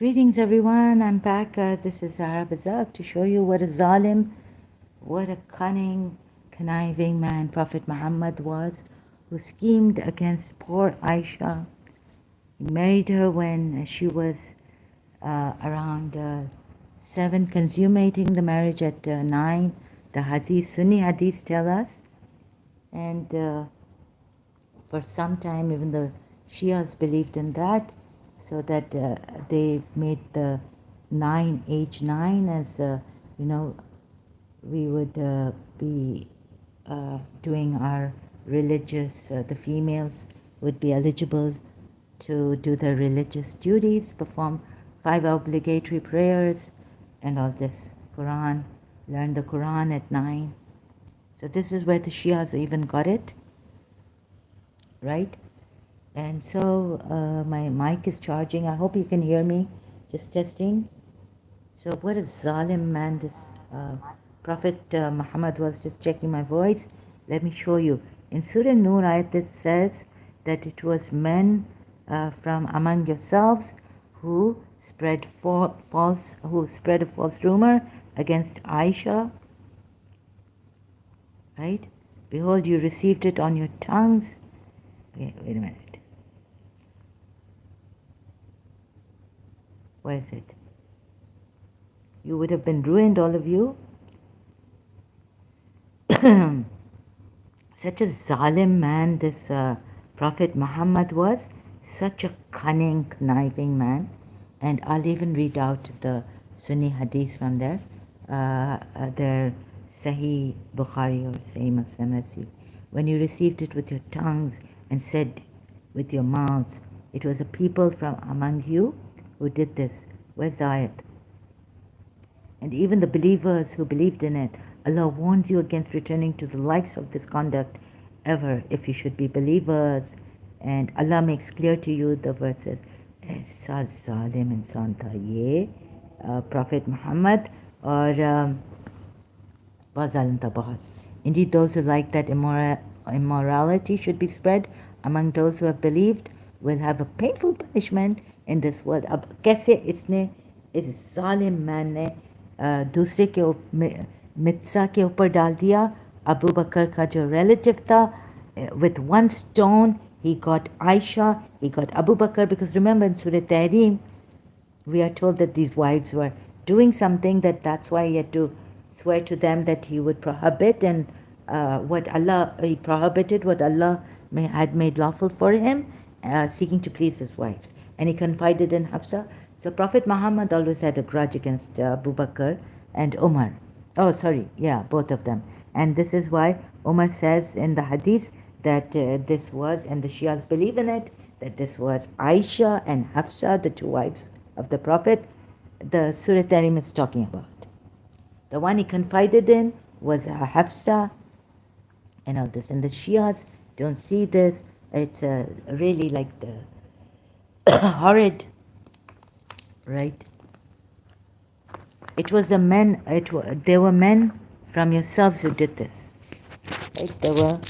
Greetings everyone, I'm back. This is Zahra Bazak to show you what a zalim, what a cunning, conniving man Prophet Muhammad was, who schemed against poor Aisha. He married her when she was around 7, consummating the marriage at 9. The Sunni hadiths tell us. And for some time, even the Shias believed in that, so that they made the age 9 as, we would be doing our religious, the females would be eligible to do their religious duties, perform 5 obligatory prayers, and all this. Quran, learn the Quran at 9. So this is where the Shias even got it, right? And so my mic is charging. I hope you can hear me. Just testing. So what a zalim man this Prophet Muhammad was. Just checking my voice. Let me show you. In Surah Nur, ayat it says that it was men from among yourselves who spread a false rumor against Aisha. Right? Behold, you received it on your tongues. Okay, wait a minute. Where is it? You would have been ruined, all of you. Such a zalim man this Prophet Muhammad was. Such a cunning, conniving man. And I'll even read out the Sunni hadith from there. Their Sahih Bukhari or Sahih Muslim. Let's see. When you received it with your tongues and said with your mouths, it was a people from among you who did this. Where's the ayat? And even the believers who believed in it, Allah warns you against returning to the likes of this conduct ever if you should be believers. And Allah makes clear to you the verses. Aisa zalim insan tha ye Prophet Muhammad or zalim tha bahut. Indeed, those who like that immorality should be spread among those who have believed will have a painful punishment in this world. अब कैसे इसने इस जालिम man ने दूसरे के मित्सा के ऊपर डाल दिया. अबू बकर का जो रिलेटिव था, with one stone he got Aisha, he got Abu Bakr, because remember in Surah Tahrim we are told that these wives were doing something, that's why he had to swear to them that he would prohibit, and he prohibited what Allah had made lawful for him, seeking to please his wives. And he confided in Hafsa. So Prophet Muhammad always had a grudge against Abu Bakr and Umar. Oh, sorry, yeah, both of them. And this is why Umar says in the hadith that this was, and the Shias believe in it, that this was Aisha and Hafsa, the two wives of the Prophet, the Surah Tahrim is talking about. The one he confided in was Hafsa and all this. And the Shias don't see this. It's really like the horrid, right? It was the men, there were men from yourselves who did this. Right? There were,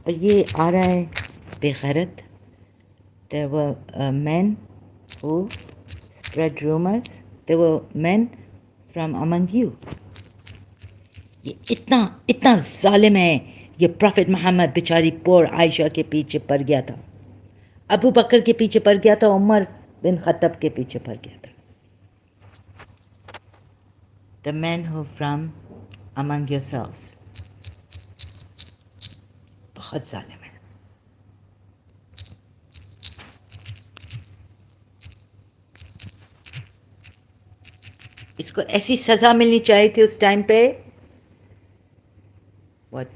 ye aa raha hai bekhairat. There were men who spread rumors. There were men from among you. ये इतना जालिम है ये profit Mohammad. बेचारी पोर आयशा के पीछे पड़ गया था, अबू बकर के पीछे पड़ गया था, उमर बिन खत्ताब के पीछे पड़ गया था. The men who from among yourselves. बहुत जालिम है. इसको ऐसी सजा मिलनी चाहिए थी उस टाइम पे. What?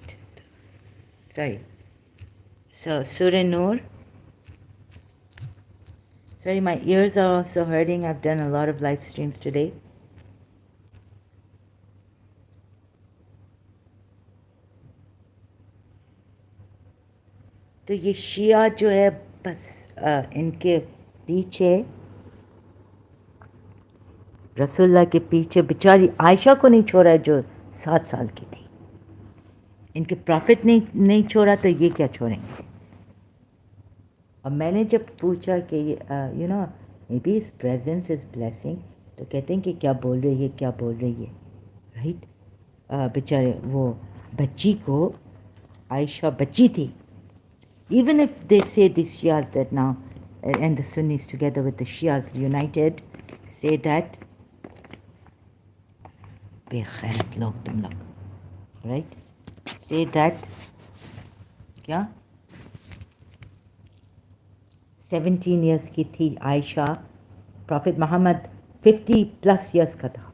Sorry. So Surah Nur. Sorry, my ears are also hurting. I've done a lot of live streams today. तो ये शिया जो है बस इनके पीछे, रसूलुल्लाह के पीछे बेचारी आयशा को नहीं छोड़ा जो 7 साल की थी. इनके प्रॉफिट नहीं छोड़ा तो ये क्या छोड़ेंगे. और मैंने जब पूछा कि Maybe his presence is blessing. तो कहते हैं कि क्या बोल रही है, क्या बोल रही है, राइट? बेचारे वो बच्ची को, आयशा बच्ची थी. Even if they say the Shias that now, and the Sunnis together with the Shias united, say that बेखैरत लोग तुम लोग, right? Say that क्या 17 years की थी आयशा, प्रॉफिट मोहम्मद 50+ years का था,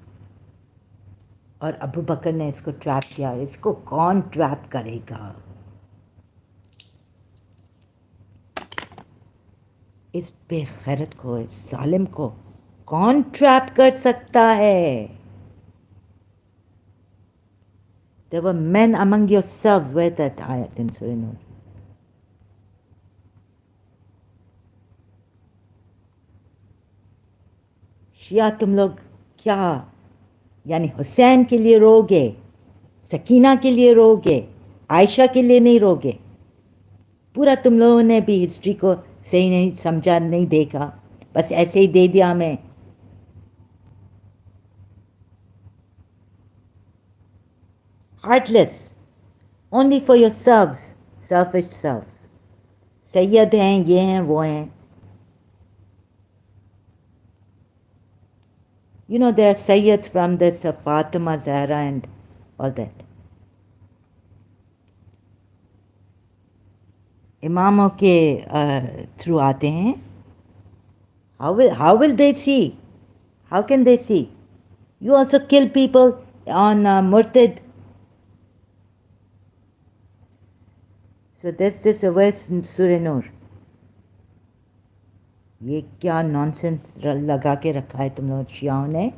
और अबू बकर ने इसको ट्रैप किया. इसको कौन ट्रैप करेगा? इस बेखैरत को, इस जालिम को कौन ट्रैप कर सकता है? There were men among yourselves. Where that ayat in Surah Nur? शिया तुम लोग क्या, यानी हुसैन के लिए रोगे, सकीना के लिए रोगे, आयशा के लिए नहीं रोगे? पूरा तुम लोगों ने भी हिस्ट्री को सही नहीं समझा, नहीं देखा, बस ऐसे ही दे दिया हमें. Heartless, only for yourselves, selfish selves. Syed हैं, ये हैं, वो हैं. You know, there are Sayyids from this Fatima, Zahra and all that. इमामों के थ्रू आते हैं. How will they see? How can they see? You also kill people on Murtad. So there's this verse in Surah Nur. ये क्या nonsense लगा के रखा है तुम लोग शियाओं ने?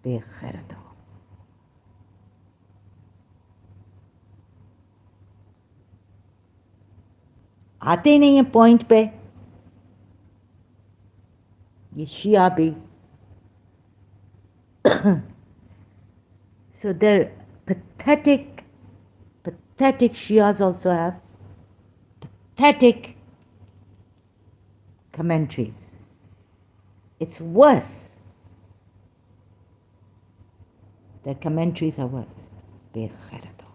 बेखैरत हो. आते ही नहीं है पॉइंट पे. ये शिया भी. So they're pathetic Shias also have pathetic commentaries. It's worse. Their commentaries are worse. बेखैरत हो.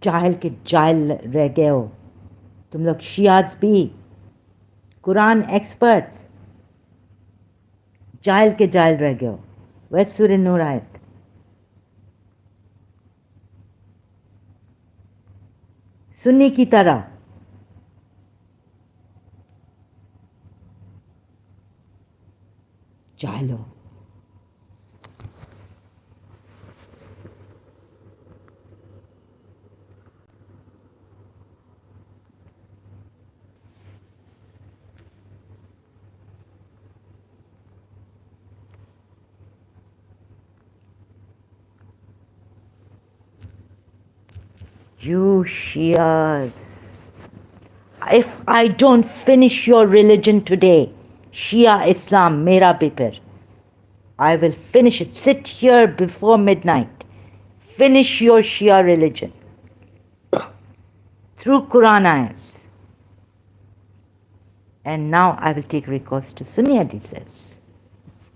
जाहिल के जाहिल रह गए हो तुम लोग शियाज भी. कुरान एक्सपर्ट्स जाहिल के जाहिल रह गए हो. वह सूरह नूर आयत. सुन्नी की तरह. जाहिल हो. You Shias, if I don't finish your religion today, Shia Islam, mera bhi phir, I will finish it. Sit here before midnight. Finish your Shia religion through Quran ayats. And now I will take recourse to Sunni hadiths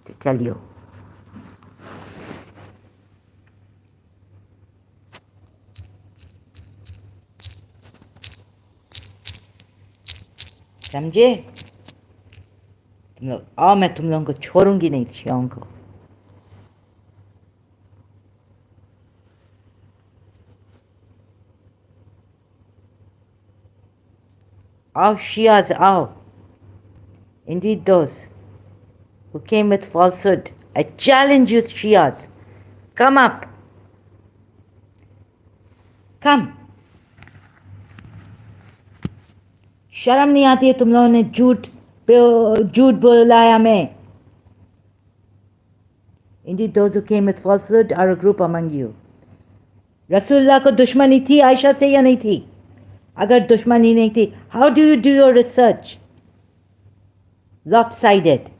to tell you. समझे? तुम लोग आओ, मैं तुम लोगों को छोड़ूंगी नहीं, शियाओं को. आओ Shias, आओ. Indeed those who came with falsehood, I challenge you Shias. Come up. Come. शर्म नहीं आती है तुम लोगों ने झूठ बोलाया हमें. Indeed those who came with falsehood are a group among you. रसूलुल्लाह को दुश्मनी थी आयशा से या नहीं थी? अगर दुश्मनी नहीं थी, how do you do your research? Lopsided.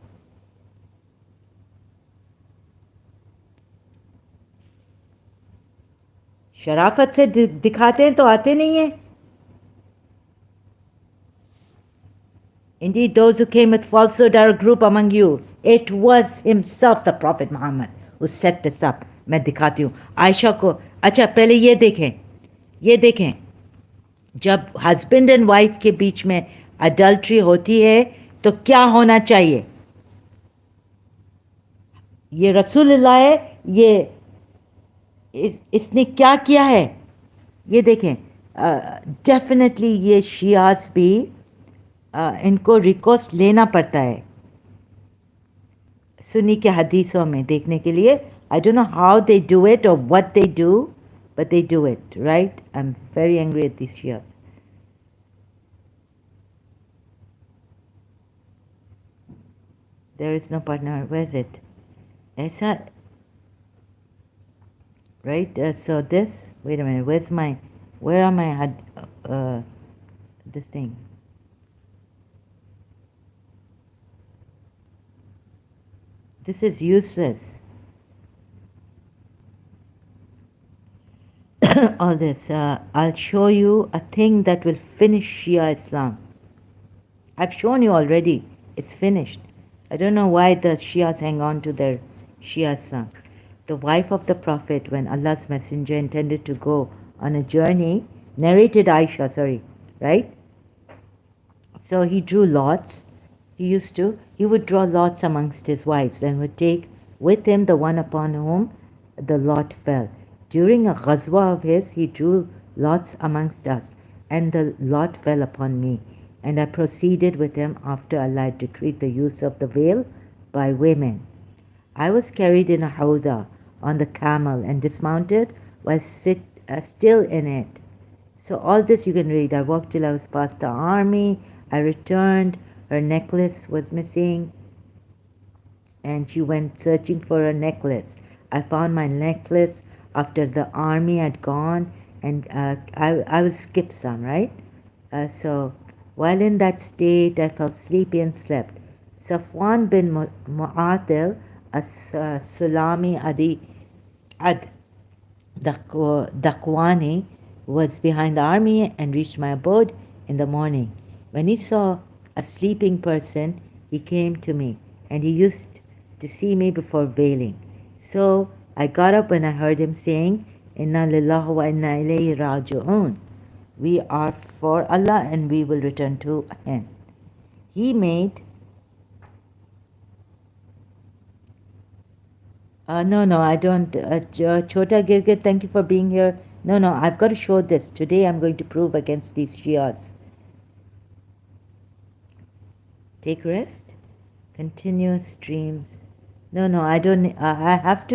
शराफत से दिखाते हैं तो आते नहीं हैं. Indeed, those who came with falsehood are a group among you. It was himself, the Prophet Muhammad, who set this up. मैं दिखाती हूँ आयशा को. अच्छा, पहले ये देखें. जब हस्बैंड एंड वाइफ के बीच में अडल्ट्री होती है तो क्या होना चाहिए? ये रसूलुल्लाह है. ये इसने क्या किया है? ये देखें. डेफिनेटली ये शियाज भी इनको रिक्वेस्ट लेना पड़ता है सुन्नी के हदीसों में देखने के लिए. I don't know how they do it और what they do, but they do it, right? I am very angry at this शियाज. There is no partner. Where is it? ऐसा, right? So this. Wait a minute. Where are my this thing? This is useless. All this. I'll show you a thing that will finish Shia Islam. I've shown you already. It's finished. I don't know why the Shias hang on to their Shia Islam. The wife of the Prophet, when Allah's Messenger intended to go on a journey, narrated Aisha, sorry, right? So he drew lots. He would draw lots amongst his wives and would take with him the one upon whom the lot fell. During a ghazwa of his, he drew lots amongst us, and the lot fell upon me. And I proceeded with him after Allah had decreed the use of the veil by women. I was carried in a hawda on the camel and dismounted while still in it. So all this you can read. I walked till I was past the army. I returned. Her necklace was missing, and she went searching for her necklace. I found my necklace after the army had gone, and I will skip some, right? So while in that state, I felt sleepy and slept. Safwan bin Mu'atil, a Sulami Ad Dakwani, was behind the army and reached my abode in the morning. When he saw a sleeping person, he came to me, and he used to see me before veiling. So I got up when I heard him saying, Inna lillahi wa inna ilayhi raji'un. We are for Allah and we will return to Him. He made... No, I don't. Chota Girgit, thank you for being here. No, I've got to show this. Today I'm going to prove against these Shias. Take rest. Continue streams. No, I don't. I have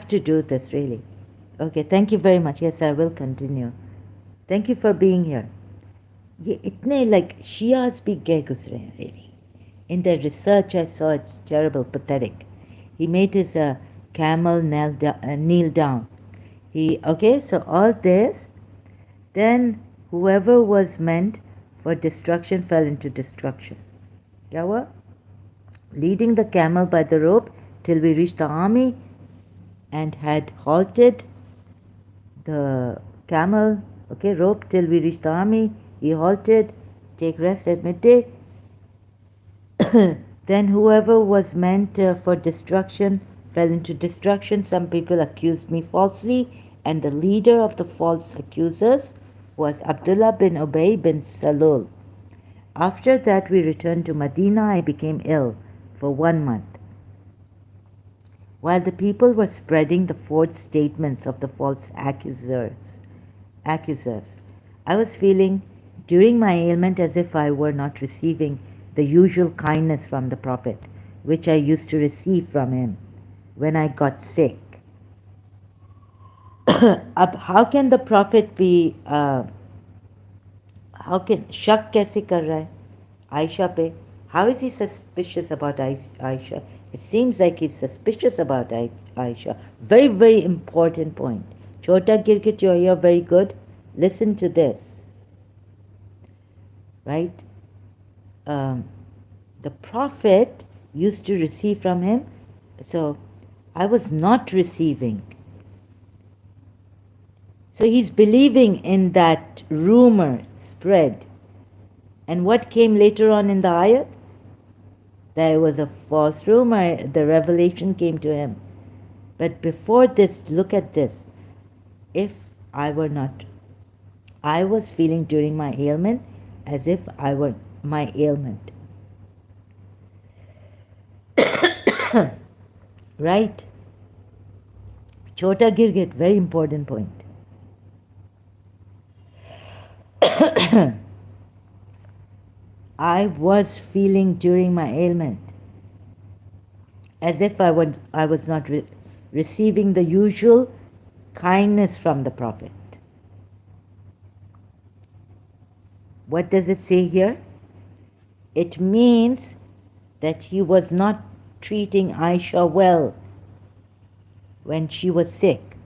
to do this, really. Okay, thank you very much. Yes, I will continue. Thank you for being here. ये इतने like Shias भी गए गुजरे हैं, really. In the research I saw, it's terrible, pathetic. He made his camel kneel down. Okay, so all this, then whoever was meant for destruction fell into destruction. क्या हुआ? Leading the camel by the rope till we reached the army and had halted the camel, okay, rope till we reached the army. He halted, take rest at midday. Then whoever was meant for destruction fell into destruction. Some people accused me falsely, and the leader of the false accusers was Abdullah bin Ubay bin Salul. After that we returned to Medina. I became ill for 1 month. While the people were spreading the forged statements of the false accusers, I was feeling during my ailment as if I were not receiving the usual kindness from the Prophet, which I used to receive from him when I got sick. How can the Prophet be, how can, शक कैसे कर रहा है Aisha पे? How is he suspicious about Aisha? It seems like he's suspicious about Aisha. Very, very important point. Chota Girgit, you're here, very good. Listen to this. Right? The Prophet used to receive from him, so I was not receiving. So he's believing in that rumor spread. And what came later on in the ayat? That it was a false rumor. The revelation came to him. But before this, look at this. If I were not, I was feeling during my ailment as if I were my ailment. Right? Chota Girgit, very important point. I was feeling during my ailment as if I was not receiving the usual kindness from the Prophet. What does it say here? It means that he was not treating Aisha well when she was sick,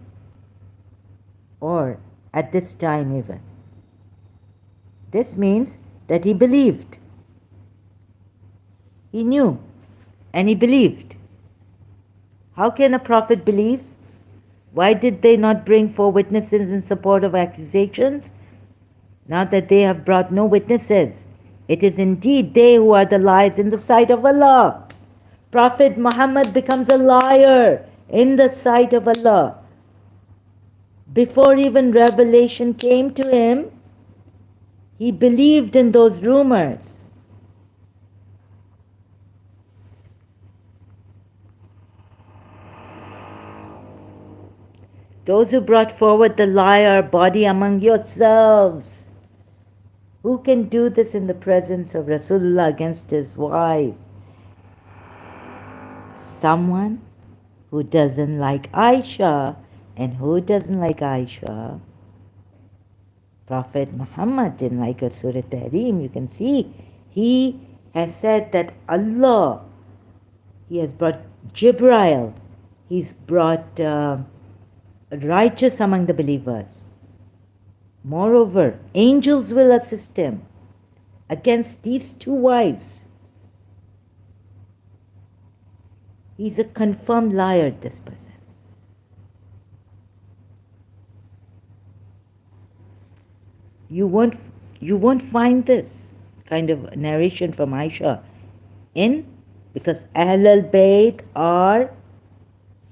or at this time even. This means that he believed. He knew and he believed. How can a prophet believe? Why did they not bring 4 witnesses in support of accusations? Now that they have brought no witnesses, it is indeed they who are the liars in the sight of Allah. Prophet Muhammad becomes a liar in the sight of Allah. Before even revelation came to him, he believed in those rumors. Those who brought forward the lie are body among yourselves. Who can do this in the presence of Rasulullah against his wife? Someone who doesn't like Aisha. And who doesn't like Aisha? Prophet Muhammad didn't like her. Surah Tahrim, you can see. He has said that Allah, he has brought Jibreel, he's brought righteous among the believers. Moreover, angels will assist him against these 2 wives. He's a confirmed liar, this person. You won't find this kind of narration from Aisha because Ahl al-Bayt are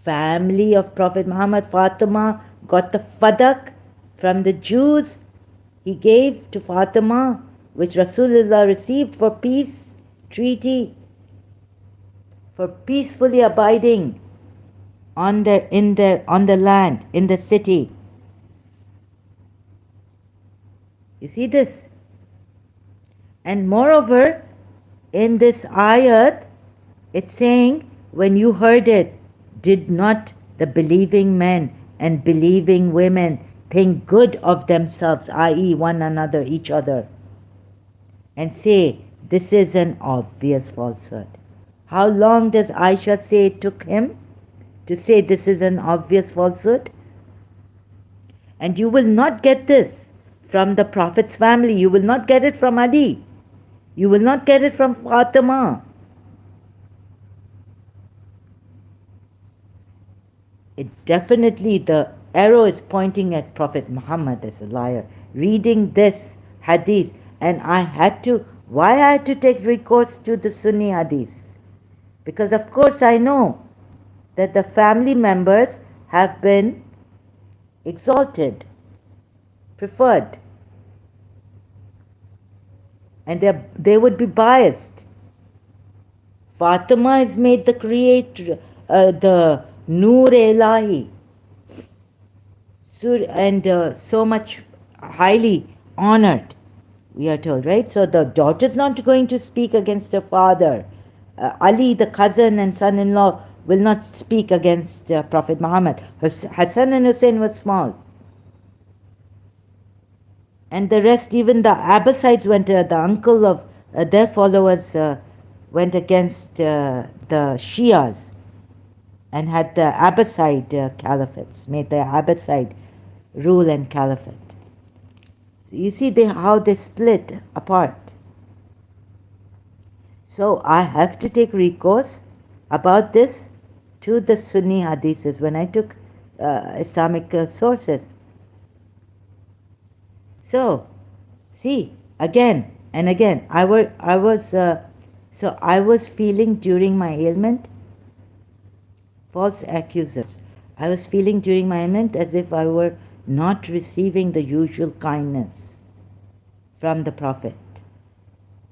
family of Prophet Muhammad. Fatima got the fadak from the Jews. He gave to Fatima, which Rasulullah received for peace treaty, for peacefully abiding on the land, in the city. You see this? And moreover, in this ayat, it's saying, when you heard it, did not the believing men and believing women think good of themselves, i.e. one another, each other, and say, this is an obvious falsehood. How long does Aisha say it took him to say this is an obvious falsehood? And you will not get this from the Prophet's family. You will not get it from Ali. You will not get it from Fatima. It definitely, the arrow is pointing at Prophet Muhammad as a liar. Reading this hadith, and why I had to take recourse to the Sunni hadith? Because of course I know that the family members have been exalted, preferred, and they would be biased. Fatima is made the creator, the Noor Elahi, and so much highly honored, we are told, right? So the daughter is not going to speak against her father. Ali, the cousin and son-in-law, will not speak against Prophet Muhammad. Hassan and Hussein were small. And the rest, even the Abbasides the uncle of their followers went against the Shias and had the Abbaside caliphates, made the Abbaside rule and caliphate. You see how they split apart. So I have to take recourse about this to the Sunni hadiths when I took Islamic sources. So, see, again and again, I was feeling during my ailment, false accusers. I was feeling during my ailment as if I were not receiving the usual kindness from the Prophet.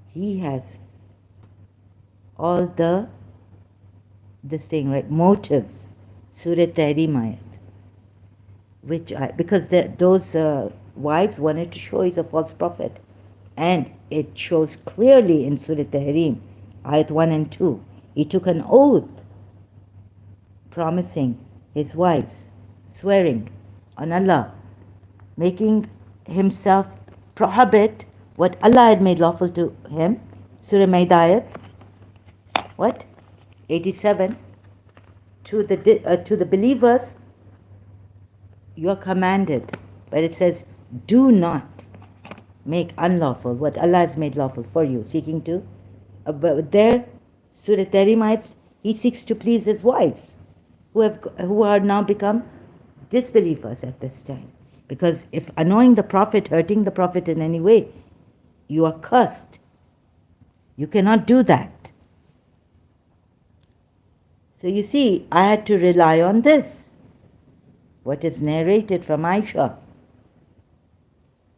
He has all this thing, right? Motive, Surah Tahrim ayat, because those wives wanted to show he's a false prophet. And it shows clearly in Surah Tahrim, ayat 1 and 2. He took an oath promising his wives, swearing on Allah, making himself prohibit what Allah had made lawful to him. Surah Maida what? 87. To the believers, you are commanded, but it says, do not make unlawful what Allah has made lawful for you, seeking to. But there, Surah Tahrim, he seeks to please his wives, who are now become disbelievers at this time. Because if annoying the Prophet, hurting the Prophet in any way, you are cursed. You cannot do that. So you see, I had to rely on this, what is narrated from Aisha,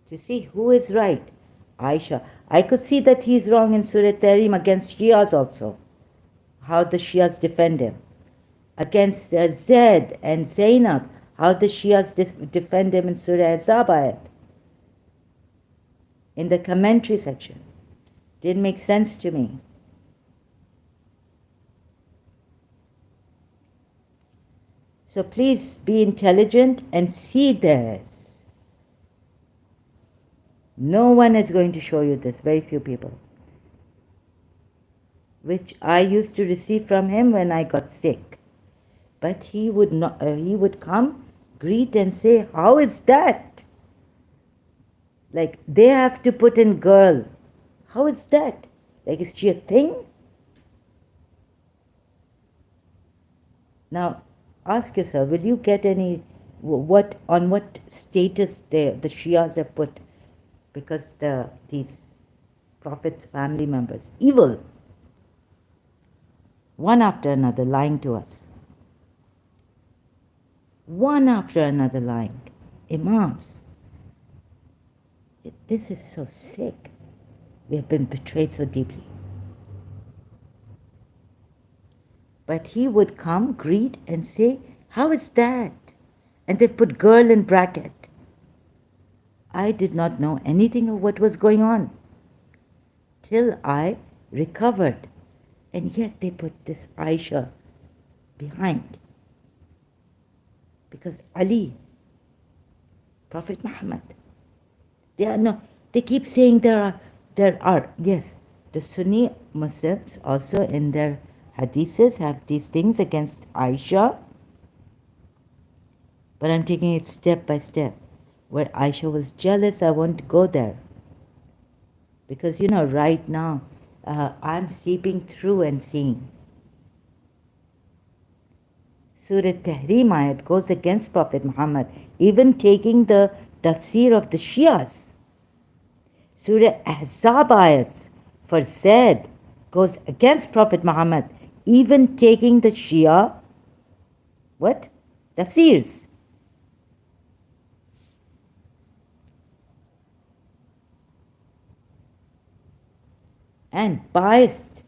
to see who is right. Aisha. I could see that he is wrong in Surah Tahrim against Shias also, how the Shias defend him. Against Zaid and Zainab, how the Shias defend him in Surah Ahzab in the commentary section. Didn't make sense to me. So please be intelligent and see this. No one is going to show you this, very few people. Which I used to receive from him when I got sick. But he would come, greet and say, how is that? Like, they have to put in girl. How is that? Like, is she a thing? Now, ask yourself, will you get any, on what status the Shias have put? Because these Prophet's family members, evil, one after another lying to us. One after another lying. Imams. This is so sick. We have been betrayed so deeply. But he would come, greet and say, how is that? And they put girl in bracket. I did not know anything of what was going on till I recovered. And yet they put this Aisha behind. Because Ali, Prophet Muhammad, they keep saying there are, yes, the Sunni Muslims also in their hadiths have these things against Aisha, but I'm taking it step by step. Where Aisha was jealous, I won't go there. Because, right now, I'm seeping through and seeing. Surah Tahrim ayat goes against Prophet Muhammad, even taking the tafsir of the Shias. Surah Ahzab ayats for Zaid goes against Prophet Muhammad, even taking the Shia, tafsirs. And biased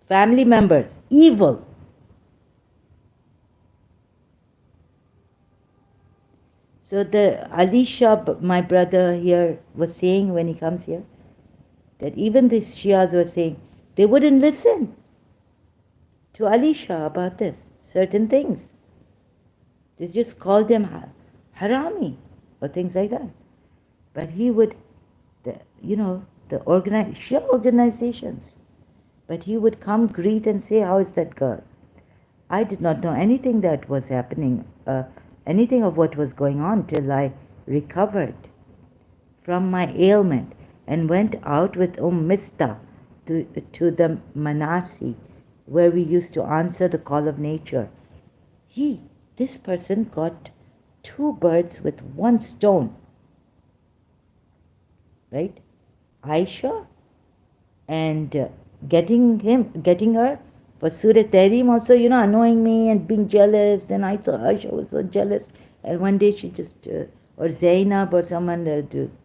family members, evil. So the Aisha, my brother here, was saying when he comes here, that even the Shias were saying they wouldn't listen to Aisha about this, certain things. They just called him harami or things like that. But he would, Shia organizations. But he would come, greet and say, how is that girl? I did not know anything that was happening, anything of what was going on till I recovered from my ailment and went out with Mista to the Manasi, where we used to answer the call of nature. This person got 2 birds with 1 stone. right? Aisha, and getting her for Surah Tahrim also, annoying me and being jealous. And I thought Aisha was so jealous. And one day she just, or Zainab or someone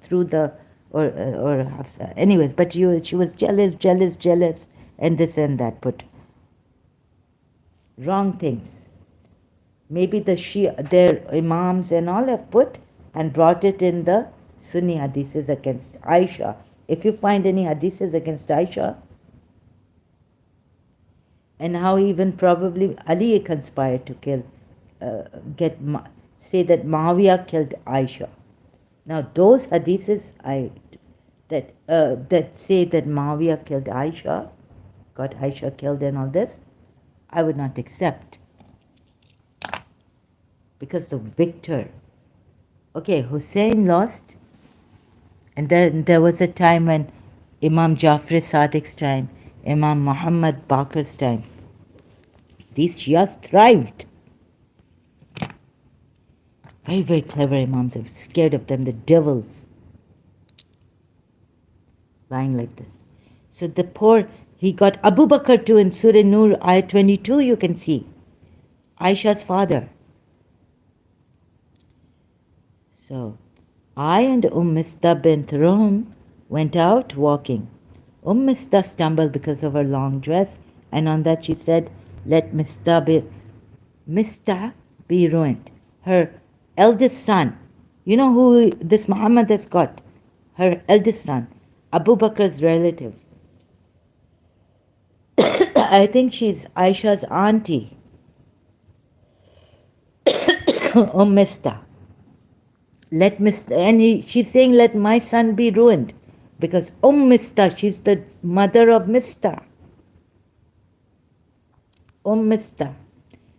threw the, or Hafsa. Anyways, but she was jealous, and this and that. Put wrong things. Maybe their imams and all have put and brought it in the Sunni hadiths against Aisha. If you find any hadiths against Aisha, and how even probably Ali conspired to kill, say that Muawiyah killed Aisha. Now those hadiths that say that Muawiyah killed Aisha, got Aisha killed and all this, I would not accept, because the victor. Okay, Hussein lost, and then there was a time when Imam Jafar Sadiq's time, Imam Muhammad Bakar's time, these Shias thrived. Very, very clever Imams. I'm scared of them, the devils. Lying like this. So he got Abu Bakr too in Surah Nur, ayat 22, you can see. Aisha's father. So, I and Mista bint Rum went out walking. Mista stumbled because of her long dress, and on that she said, let Mista be ruined. Her eldest son, you know who this Muhammad has got? Her eldest son, Abu Bakr's relative. I think she's Aisha's auntie. Mista. She's saying, let my son be ruined. Because Mista, she's the mother of Mista. Mista.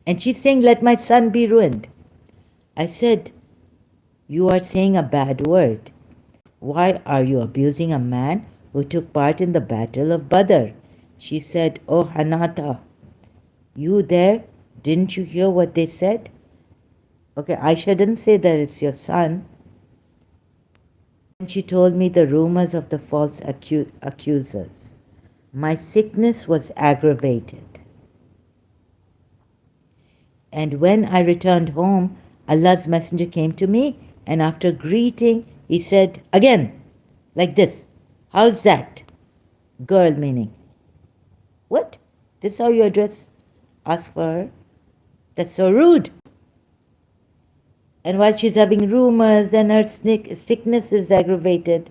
And she's saying, let my son be ruined. I said, you are saying a bad word. Why are you abusing a man who took part in the battle of Badr? She said, oh Hanata, you there? Didn't you hear what they said? Okay, Aisha didn't say that it's your son. And she told me the rumors of the false accusers. My sickness was aggravated. And when I returned home, Allah's messenger came to me, and after greeting, he said again, like this, how's that? Girl meaning. What? This is how you ask for her? That's so rude. And while she's having rumors and her sickness is aggravated,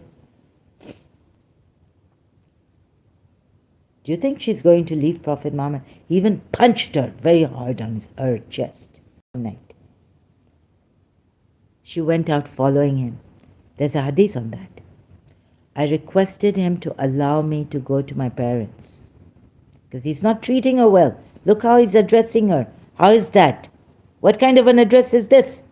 do you think she's going to leave Prophet Muhammad? He even punched her very hard on her chest one night. She went out following him. There's a hadith on that. I requested him to allow me to go to my parents, because he's not treating her well. Look how he's addressing her. How is that? What kind of an address is this?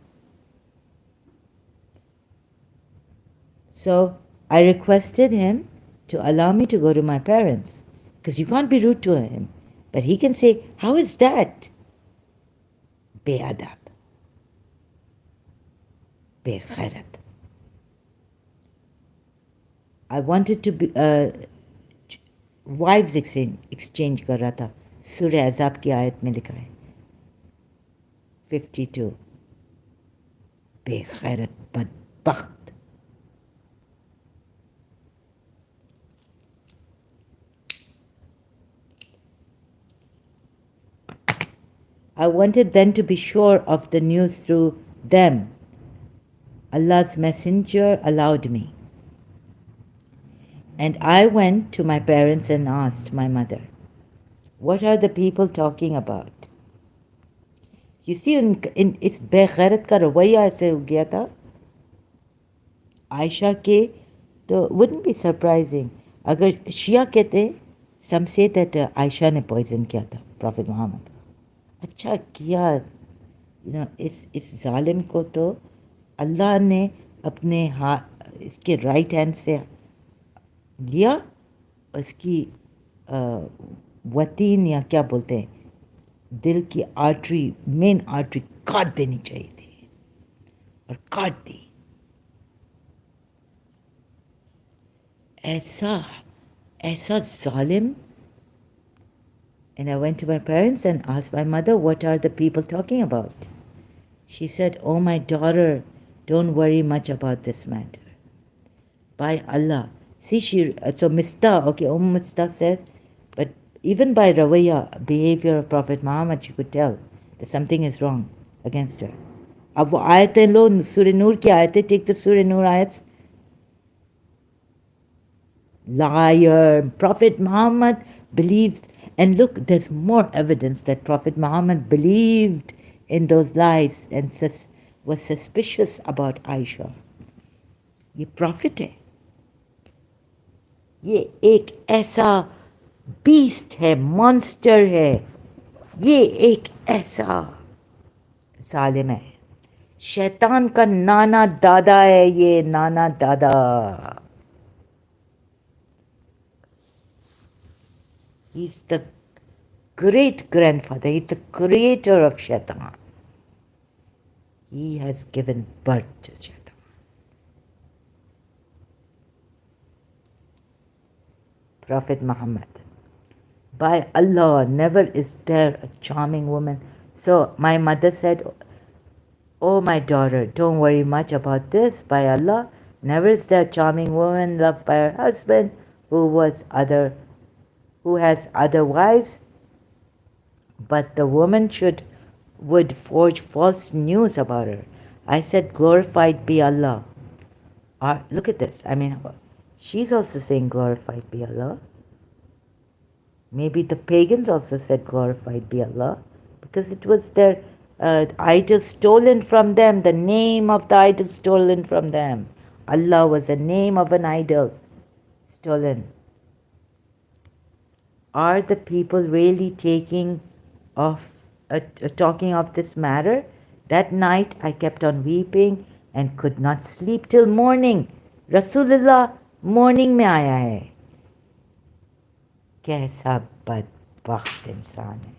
So I requested him to allow me to go to my parents, because you can't be rude to him. But he can say, how is that? Be'adab. Be'khairat. I wanted to be wives exchange कर रहा था. सूरह अज़ाब की आयत में लिखा है 52. बेखैरत बदबख्त. I wanted then to be sure of the news through them. Allah's messenger allowed me. And I went to my parents and asked my mother, what are the people talking about? You see, इस बेगैरत का रवैया ऐसे हो गया था आयशा के, तो wouldn't be surprising अगर शिया कहते, some say that आयशा ने poison किया था Prophet Muhammad. अच्छा किया, इस जालिम को तो अल्लाह ने अपने इसके राइट हैंड से लिया, उसकी वतीन या क्या बोलते हैं, दिल की आर्टरी, मेन आर्टरी काट देनी चाहिए थी, और काट दी. ऐसा ऐसा zalim. And I went to my parents and asked my mother, what are the people talking about? She said, oh, my daughter, don't worry much about this matter. By Allah. See, so Mistah, okay, Mistah says, but even by Rawaya, behavior of Prophet Muhammad, she could tell that something is wrong against her. अब वो आयतें लो, सूरह नूर की आयतें, take the Surah Nur ayats. Liar. Prophet Muhammad believed, and look, there's more evidence that Prophet Muhammad believed in those lies and was suspicious about Aisha. ये prophet है, ये एक ऐसा beast है, monster है, ये एक ऐसा जालिम है, शैतान का नाना दादा है, ये नाना दादा. He's the great grandfather. He's the creator of Shaitan. He has given birth to Shaitan. Prophet Muhammad. By Allah, never is there a charming woman. So my mother said, oh, my daughter, don't worry much about this. By Allah, never is there a charming woman loved by her husband who has other wives, but the woman would forge false news about her. I said, glorified be Allah. Look at this. I mean, she's also saying glorified be Allah. Maybe the pagans also said glorified be Allah, because it was their idol stolen from them, the name of the idol stolen from them. Allah was a name of an idol stolen. Are the people really talking of this matter? That night I kept on weeping and could not sleep till morning. Rasulullah morning में आया है. कैसा बदबख्त इंसान है.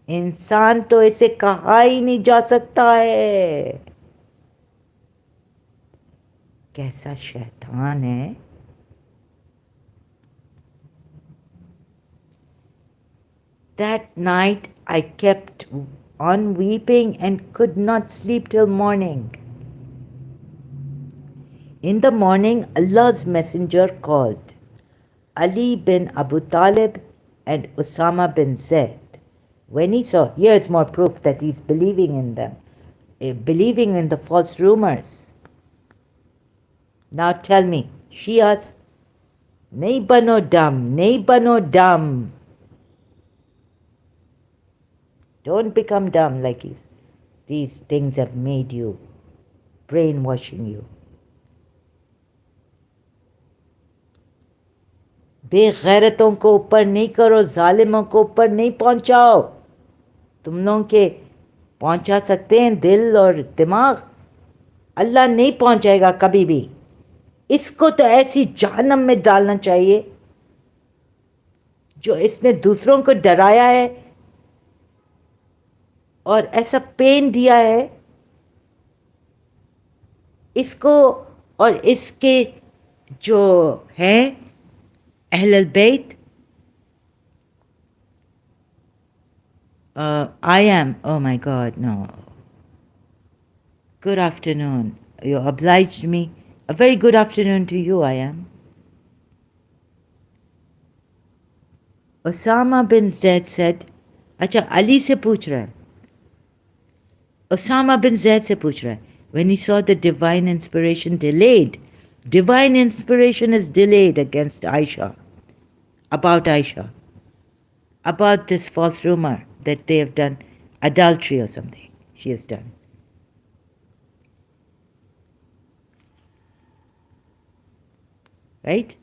इंसान तो ऐसे कहा ही नहीं जा सकता है. कैसा शैतान है. That night I kept on weeping and could not sleep till morning. In the morning, Allah's messenger called Ali bin Abu Talib and Usama bin Zaid. When he saw, here's more proof that he's believing in them, believing in the false rumors. Now tell me, Shias, nahi bano dumb, nahi bano dumb. Don't become dumb like these things have made you, brainwashing you. बेगैरतों को ऊपर नहीं करो, जालिमों को ऊपर नहीं पहुंचाओ. तुम लोगों के पहुंचा सकते हैं दिल और दिमाग, अल्लाह नहीं पहुंचाएगा कभी भी. इसको तो ऐसी जहन्नम में डालना चाहिए जो इसने दूसरों को डराया है और ऐसा पेन दिया है. इसको और इसके जो हैं अहल बैत, I am, oh my God, no. Good afternoon. You obliged me. A very good afternoon to you, I am. Osama bin Zaid said, अच्छा अली से पूछ रहा है. Osama bin Zaid से पूछ रहा है. When he saw the divine inspiration delayed, divine inspiration is delayed against Aisha, about this false rumor that they have done adultery or something she has done. Right?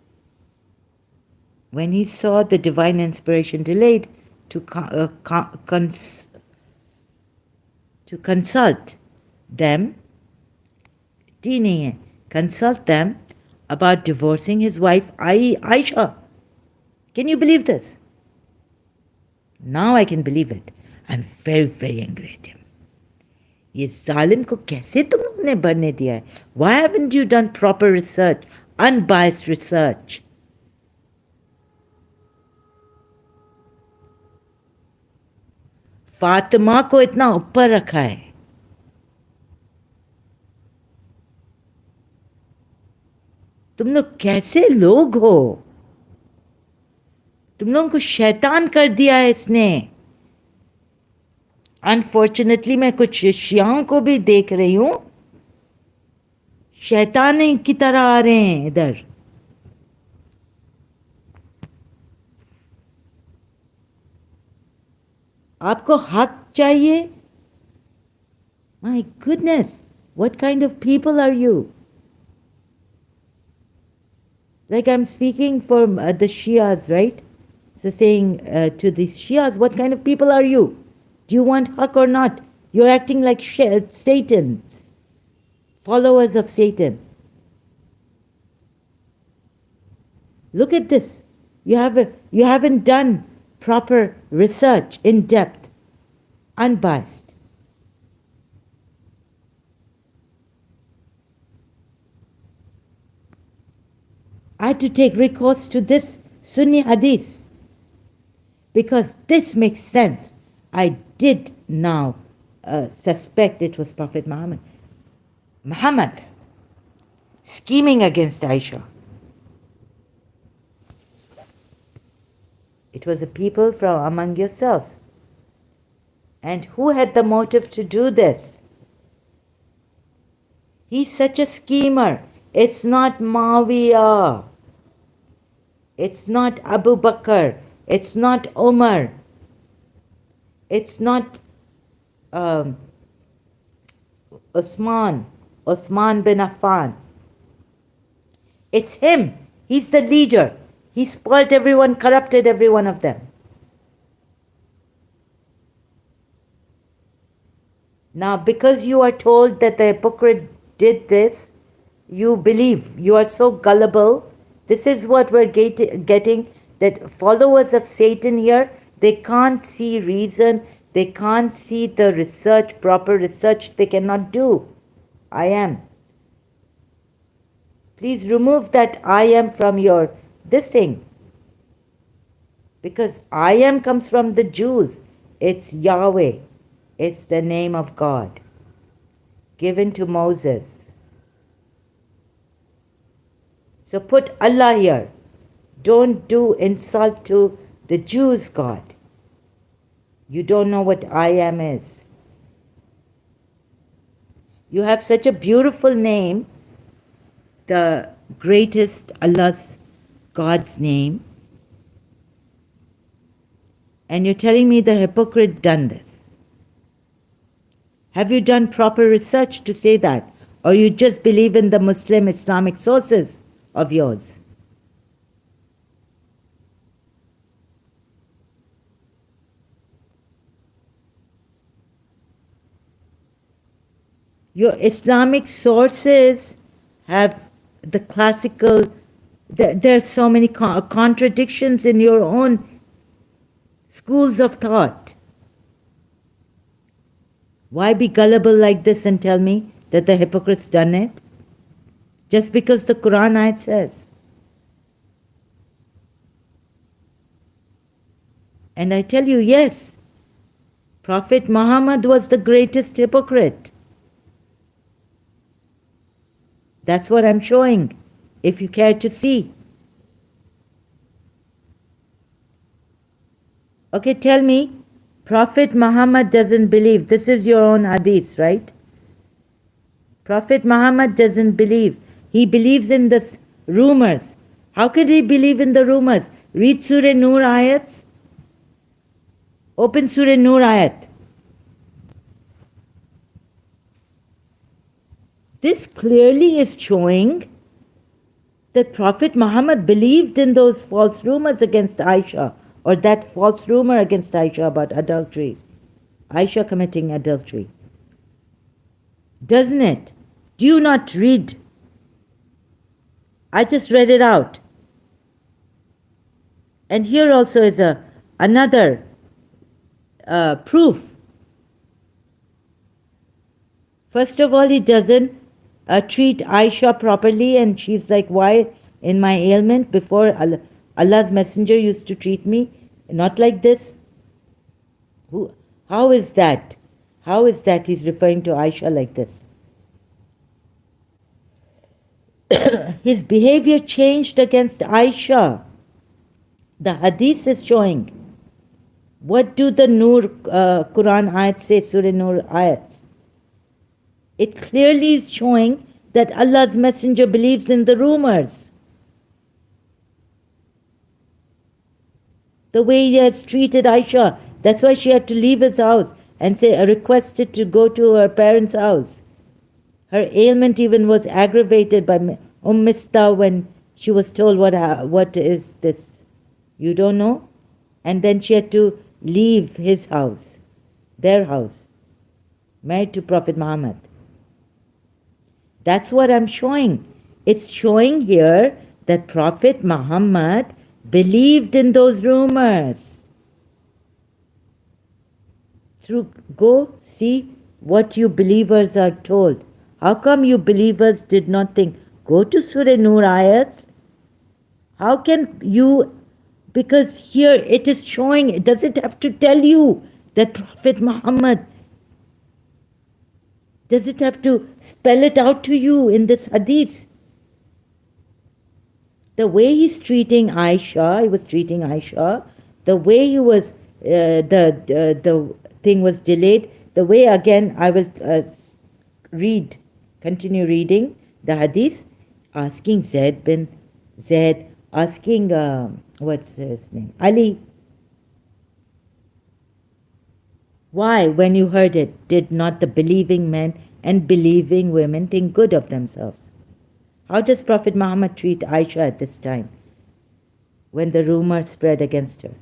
When he saw the divine inspiration delayed to consult them, consult them about divorcing his wife Aisha. Can you believe this? Now I can believe it. I'm very, very angry at him. ये जालिम को कैसे तुमने बनने दिया है? Why haven't you done proper research, unbiased research? Fatima को इतना ऊपर रखा है। तुम लोग कैसे लोग हो? तुम लोगों को शैतान कर दिया है इसने। अनफॉर्चुनेटली मैं कुछ शियाओं को भी देख रही हूं, शैतान की तरह आ रहे हैं इधर। आपको हक चाहिए? My goodness, what kind of people are you? Like I'm speaking for the Shias, right? So saying to these Shias, what kind of people are you? Do you want haq or not? You're acting like Satan, followers of Satan. Look at this. You haven't done proper research in depth, unbiased. I had to take recourse to this Sunni hadith because this makes sense. I did now suspect it was Prophet Muhammad. Muhammad scheming against Aisha. It was a people from among yourselves. And who had the motive to do this? He's such a schemer. It's not Muawiyah. It's not Abu Bakr. It's not Umar. It's not Uthman bin Affan. It's him. He's the leader. He spoiled everyone, corrupted every one of them. Now, because you are told that the hypocrite did this, you believe. You are so gullible. This is what we're getting, that followers of Satan here, they can't see reason. They can't see the research, proper research. They cannot do. I am. Please remove that I am from your this thing. Because I am comes from the Jews. It's Yahweh. It's the name of God given to Moses. So put Allah here. Don't do insult to the Jews' God. You don't know what I am is. You have such a beautiful name, the greatest Allah's, God's name, and you're telling me the hypocrite done this. Have you done proper research to say that? Or you just believe in the Muslim Islamic sources of yours? Your Islamic sources have the classical, there are so many contradictions in your own schools of thought. Why be gullible like this and tell me that the hypocrite's done it? Just because the Quran ayat says. And I tell you, yes, Prophet Muhammad was the greatest hypocrite. That's what I'm showing, if you care to see. Okay, tell me, Prophet Muhammad doesn't believe. This is your own hadith, right? Prophet Muhammad doesn't believe. He believes in the rumors. How could he believe in the rumors? Read Surah Nur Ayats. Open Surah Nur Ayat. This clearly is showing that Prophet Muhammad believed in those false rumors against Aisha, or that false rumor against Aisha about adultery. Aisha committing adultery. Doesn't it? Do you not read? I just read it out. And here also is another proof. First of all, he doesn't treat Aisha properly, and she's like, why in my ailment before Allah's messenger used to treat me not like this? How is that? How is that he's referring to Aisha like this? His behavior changed against Aisha. The hadith is showing. What do the Nur Quran ayats say, Surah Nur ayats? It clearly is showing that Allah's messenger believes in the rumors. The way he has treated Aisha. That's why she had to leave his house and say, requested to go to her parents' house. Her ailment even was aggravated by Mista when she was told, what is this? You don't know? And then she had to leave his house, their house, married to Prophet Muhammad. That's what I'm showing. It's showing here that Prophet Muhammad believed in those rumors. Go see what you believers are told. How come you believers did not think? Go to Surah Nur ayats. How can you? Because here it is showing, does it have to tell you that Prophet Muhammad, does it have to spell it out to you in this hadith? The way he's treating Aisha, he was treating Aisha, the way he was, the thing was delayed, the way, again, I will continue reading the hadith, asking asking, what's his name? Ali. Why, when you heard it, did not the believing men and believing women think good of themselves? How does Prophet Muhammad treat Aisha at this time, when the rumor spread against her?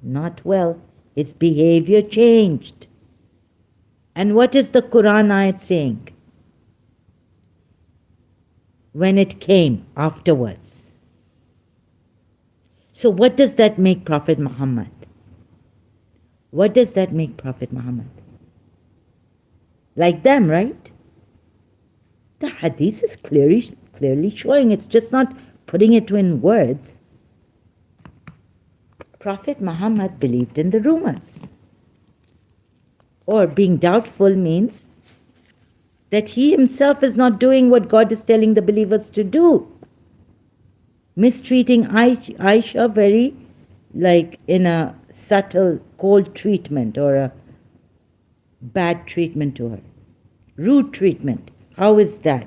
Not well. His behavior changed. And what is the Quran ayat saying? When it came afterwards. So what does that make Prophet Muhammad? What does that make Prophet Muhammad? Like them, right? The hadith is clearly showing. It's just not putting it in words. Prophet Muhammad believed in the rumors. Or being doubtful means that he himself is not doing what God is telling the believers to do. Mistreating Aisha very, like in a subtle, cold treatment or a bad treatment to her. Rude treatment. How is that?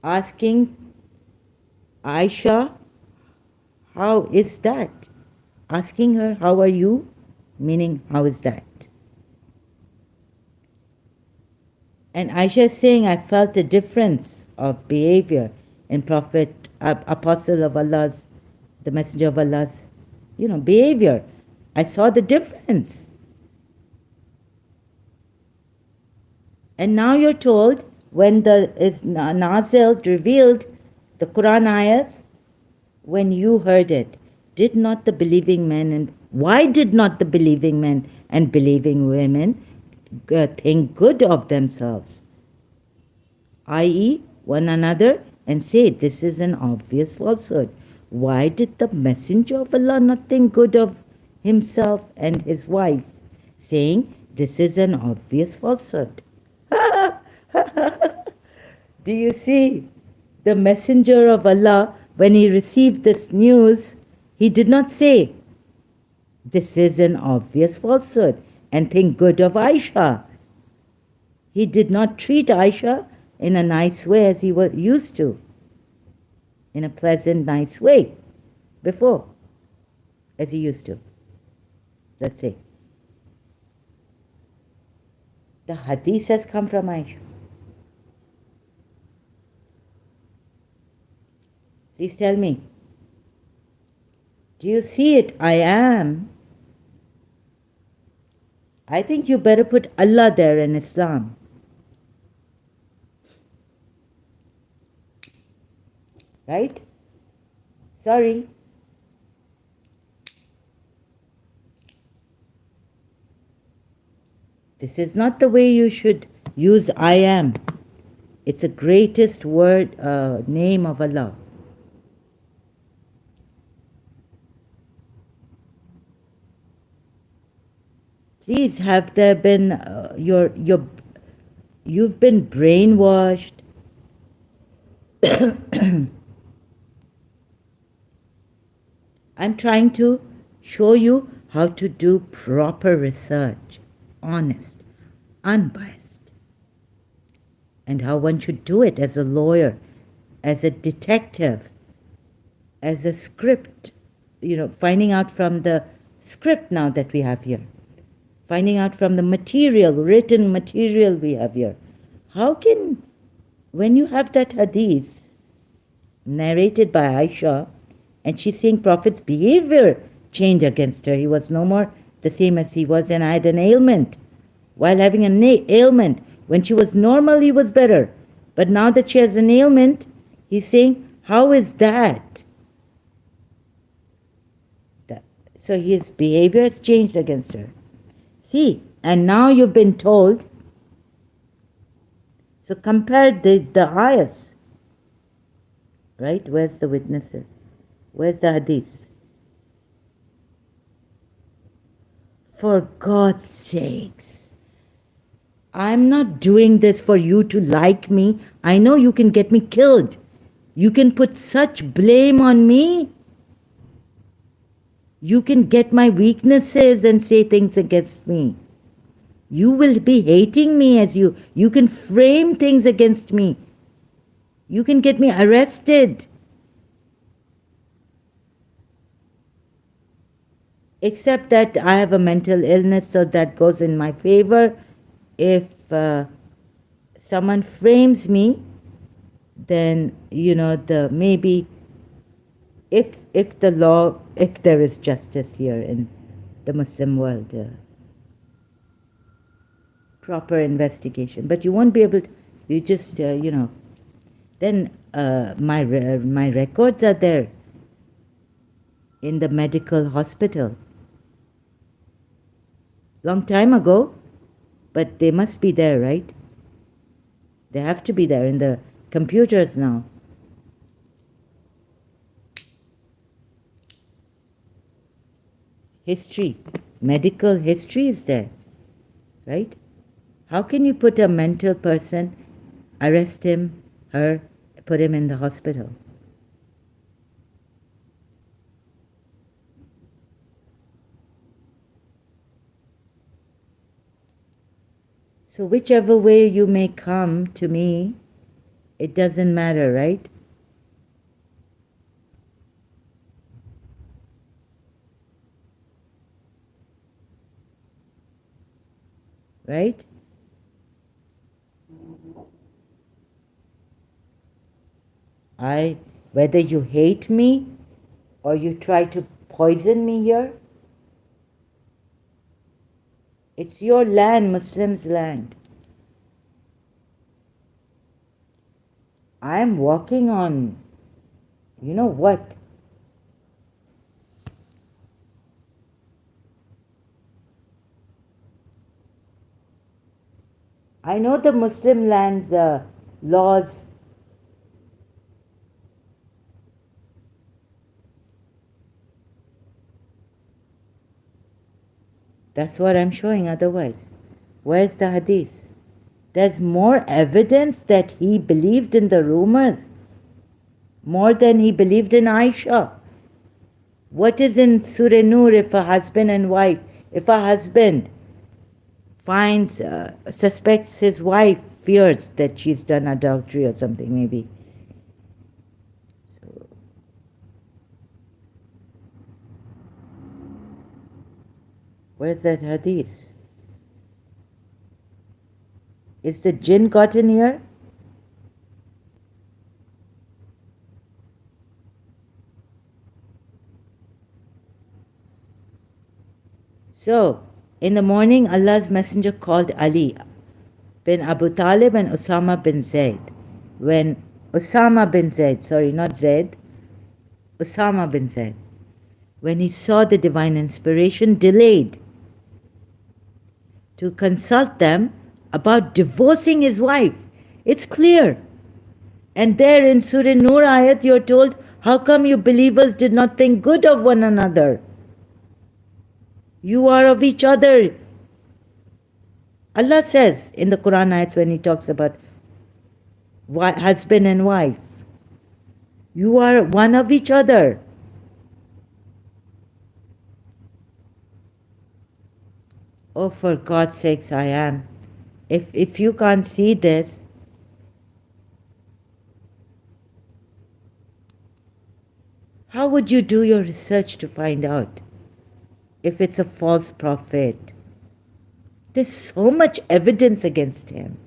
Asking Aisha, how is that? Asking her, how are you? Meaning, how is that? And Aisha is saying, I felt a difference of behavior in Prophet, Apostle of Allah's, the Messenger of Allah's, behavior. I saw the difference. And now you're told, when the is Nazil revealed the Quran ayats, when you heard it, did not the believing men and why did not the believing men and believing women think good of themselves, i.e., one another, and say this is an obvious falsehood? Why did the Messenger of Allah not think good of himself and his wife, saying this is an obvious falsehood? Do you see? The Messenger of Allah, when he received this news, he did not say, this is an obvious falsehood, and think good of Aisha. He did not treat Aisha in a nice way as he was used to, in a pleasant, nice way before, as he used to. Let's say. The hadith has come from Aisha. Please tell me. Do you see it? I am. I think you better put Allah there in Islam. Right? Sorry. This is not the way you should use I am. It's the greatest word, name of Allah. Please, have there been you've been brainwashed? I'm trying to show you how to do proper research, honest, unbiased, and how one should do it as a lawyer, as a detective, as a script, finding out from the script now that we have here, finding out from the material, written material we have here. How can, when you have that hadith narrated by Aisha, and she's saying Prophet's behavior changed against her. He was no more the same as he was, and I had an ailment. While having an ailment, when she was normal, he was better. But now that she has an ailment, he's saying, how is that? So his behavior has changed against her. See, and now you've been told. So compare the ayahs. Right? Where's the witnesses? Where's the hadith? For God's sakes, I'm not doing this for you to like me. I know you can get me killed. You can put such blame on me. You can get my weaknesses and say things against me. You will be hating me as you can frame things against me. You can get me arrested. Except that I have a mental illness, so that goes in my favor. If someone frames me, then, maybe if the law, if there is justice here in the Muslim world, proper investigation. But you won't be able to, you just, then my records are there in the medical hospital. Long time ago, but they must be there, right? They have to be there in the computers now. History, medical history is there, right? How can you put a mental person, arrest him, her, put him in the hospital? So whichever way you may come to me, it doesn't matter, right? Right? Whether you hate me or you try to poison me here, it's your land, Muslims' land. I'm walking on, you know what? I know the Muslim land's laws. That's what I'm showing otherwise. Where's the hadith? There's more evidence that he believed in the rumors more than he believed in Aisha. What is in Surah Nur if a husband and wife, if a husband finds, suspects his wife, fears that she's done adultery or something maybe. So, where's that hadith? Is the jinn gotten here? So, in the morning, Allah's Messenger called Ali bin Abu Talib and Usama bin Zayd. When Usama bin Zayd, sorry, not Zayd, Usama bin Zayd, when he saw the divine inspiration, delayed to consult them about divorcing his wife. It's clear. And there in Surah Nur ayat, you're told, how come you believers did not think good of one another? You are of each other. Allah says in the Quran ayats when He talks about husband and wife, you are one of each other. Oh, for God's sakes, I am. If you can't see this, how would you do your research to find out if it's a false prophet? There's so much evidence against him.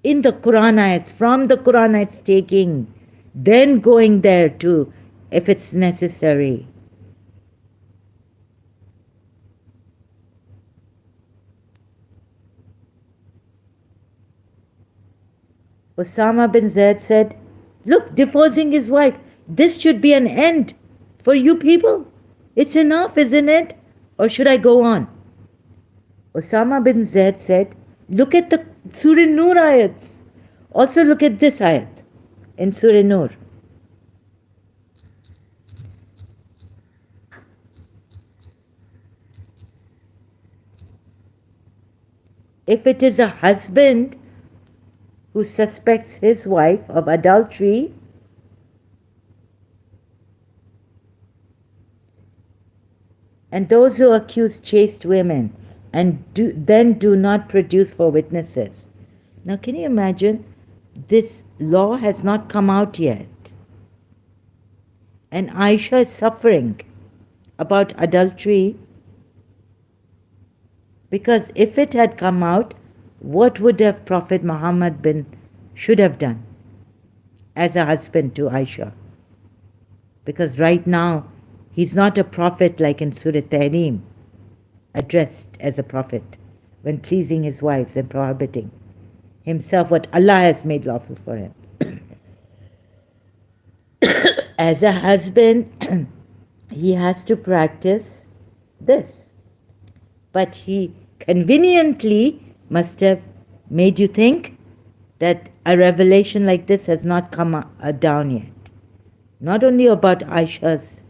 In the Quran ayats, from the Quran ayats taking, then going there too, if it's necessary. Osama bin Zaid said, look, divorcing his wife, this should be an end for you people. It's enough, isn't it? Or should I go on? Osama bin Zaid said, look at the Surah Nur ayats. Also look at this ayat in Surah Nur. If it is a husband who suspects his wife of adultery, and those who accuse chaste women and then do not produce for witnesses. Now can you imagine, this law has not come out yet, and Aisha is suffering about adultery, because if it had come out, what would have Prophet Muhammad should have done as a husband to Aisha? Because right now he's not a prophet like in Surah Tahrim, addressed as a prophet when pleasing his wives and prohibiting himself what Allah has made lawful for him. As a husband, he has to practice this. But he conveniently must have made you think that a revelation like this has not come down yet. Not only about Aisha's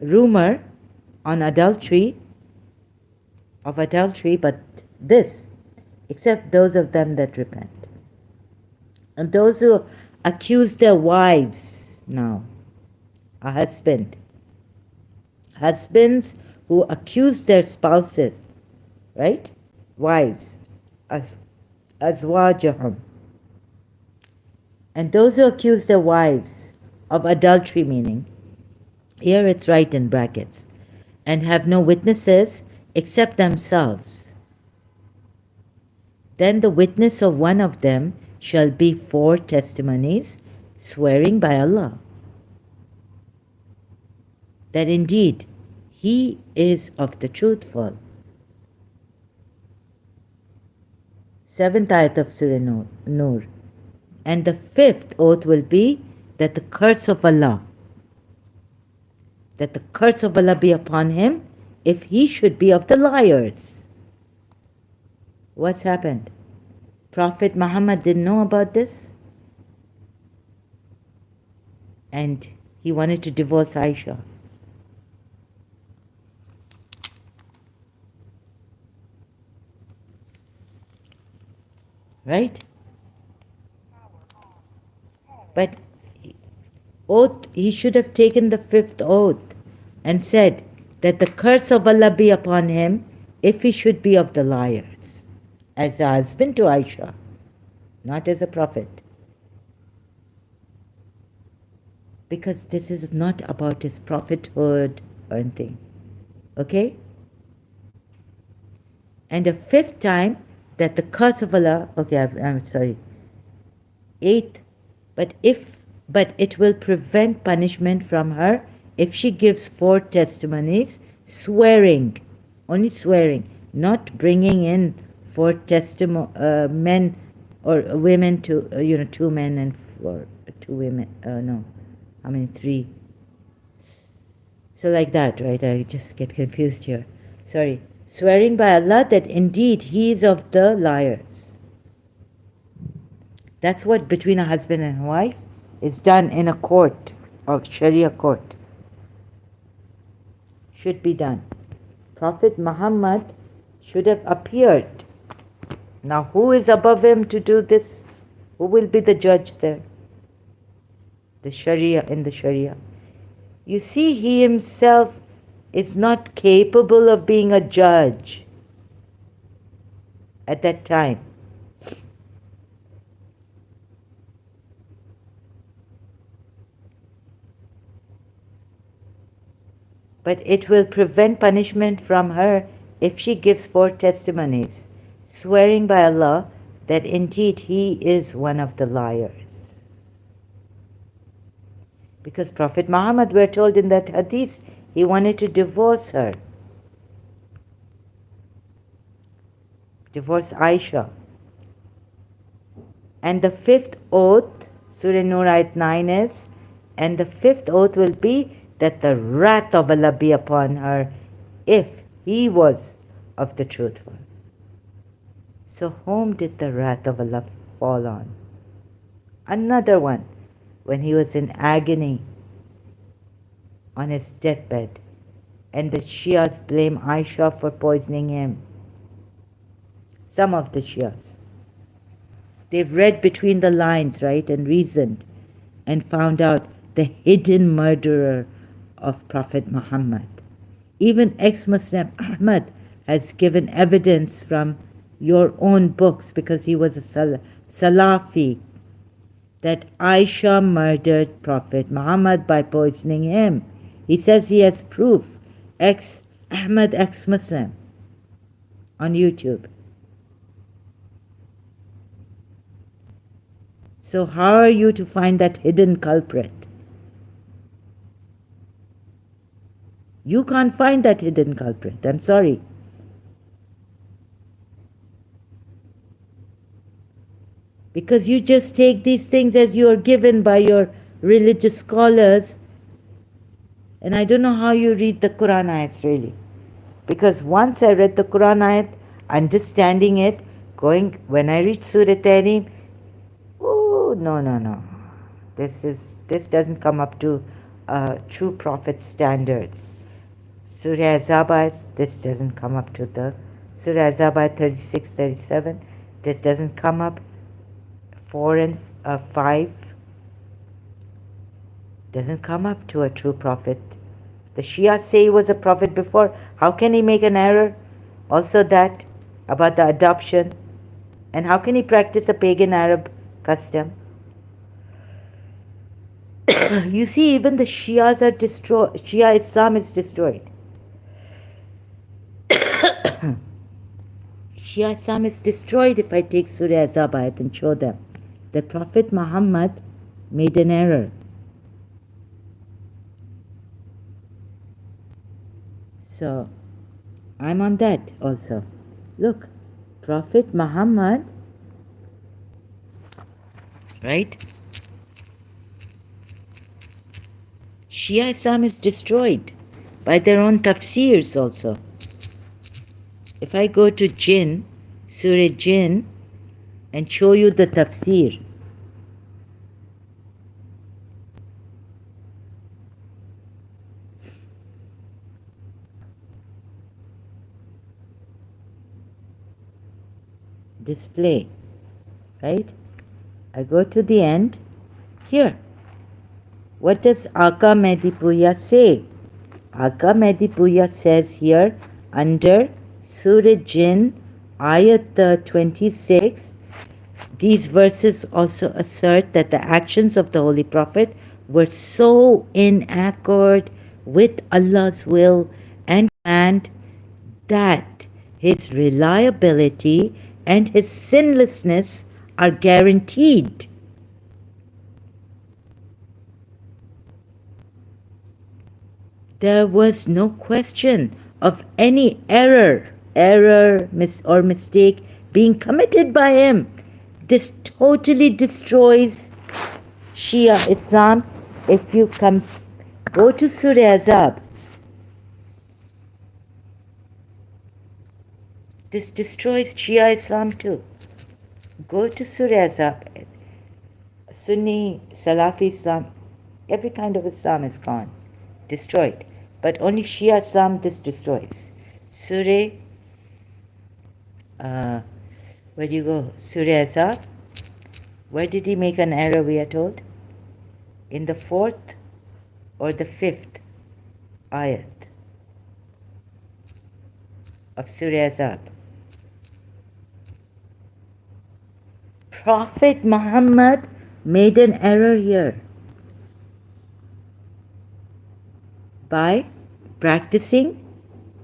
rumor on adultery, but this, except those of them that repent. And those who accuse their wives now, a husbands who accuse their spouses, right? Wives, azwajahum. And those who accuse their wives of adultery, meaning, here it's right in brackets, and have no witnesses except themselves, then the witness of one of them shall be 4 testimonies, swearing by Allah that indeed he is of the truthful. 7th ayat of Surah Nur. And the 5th oath will be that the curse of Allah be upon him if he should be of the liars. What's happened? Prophet Muhammad didn't know about this, and he wanted to divorce Aisha. Right? But he should have taken the 5th oath and said that the curse of Allah be upon him if he should be of the liars, as a husband to Aisha, not as a prophet. Because this is not about his prophethood or anything. Okay? And a 5th time that the curse of Allah, I'm sorry, 8th, but it will prevent punishment from her if she gives 4 testimonies, swearing, only swearing, not bringing in 4 men or women to, 2 men and 2 women, no, how many, 3. So like that, right? I just get confused here. Sorry. Swearing by Allah that indeed he is of the liars. That's what between a husband and wife is done in a court of Sharia court. Should be done. Prophet Muhammad should have appeared Now, who is above him to do this? Who will be the judge there? The Sharia, in the Sharia. You see, he himself is not capable of being a judge at that time. But it will prevent punishment from her if she gives 4 testimonies, swearing by Allah that indeed he is one of the liars. Because Prophet Muhammad, we're told in that hadith, he wanted to divorce her. Divorce Aisha. And the 5th oath, Surah Nur Ayat 9 is, and the 5th oath will be that the wrath of Allah be upon her if he was of the truthful. So whom did the wrath of Allah fall on? Another one, when he was in agony on his deathbed, and the Shias blame Aisha for poisoning him. Some of the Shias. They've read between the lines, right, and reasoned, and found out the hidden murderer of Prophet Muhammad. Even ex-Muslim Ahmad has given evidence from your own books, because he was a Salafi, that Aisha murdered Prophet Muhammad by poisoning him. He says he has proof. Ahmad ex-Muslim on YouTube. So how are you to find that hidden culprit? You can't find that hidden culprit. I'm sorry. Because you just take these things as you are given by your religious scholars. And I don't know how you read the Quran ayats really. Because once I read the Quran ayat, understanding it, when I read Surah Tahrim, oh, no. This doesn't come up to true prophet standards. Surah Azab, this doesn't come up to the Surah Azab 36, 37. This doesn't come up. 4 and 5 doesn't come up to a true prophet. The Shia say he was a prophet before. How can he make an error? Also that about the adoption. And how can he practice a pagan Arab custom? You see, even the Shias are destroyed. Shia Islam is destroyed. Shia Islam is destroyed if I take Surah Azab and show them that Prophet Muhammad made an error. So, I'm on that also. Look, Prophet Muhammad, right? Shia Islam is destroyed by their own tafsirs also. If I go to Jinn, Surah Jinn, and show you the tafsir, display, right? I go to the end. Here, what does Aka Medipuya say? Aka Medipuya says here under Surah Jinn, Ayat 26, these verses also assert that the actions of the Holy Prophet were so in accord with Allah's will and command that his reliability and his sinlessness are guaranteed. There was no question of any error, or mistake being committed by him. This totally destroys Shia Islam. If you go to Surah Azab, this destroys Shia Islam too. Go to Surah Azab. Sunni, Salafi Islam, every kind of Islam is gone, destroyed. But only Shia Islam this destroys. Surah, Where do you go? Surah Azab. Where did he make an error, we are told? In the 4th or the 5th ayat of Surah Azab. Prophet Muhammad made an error here by practicing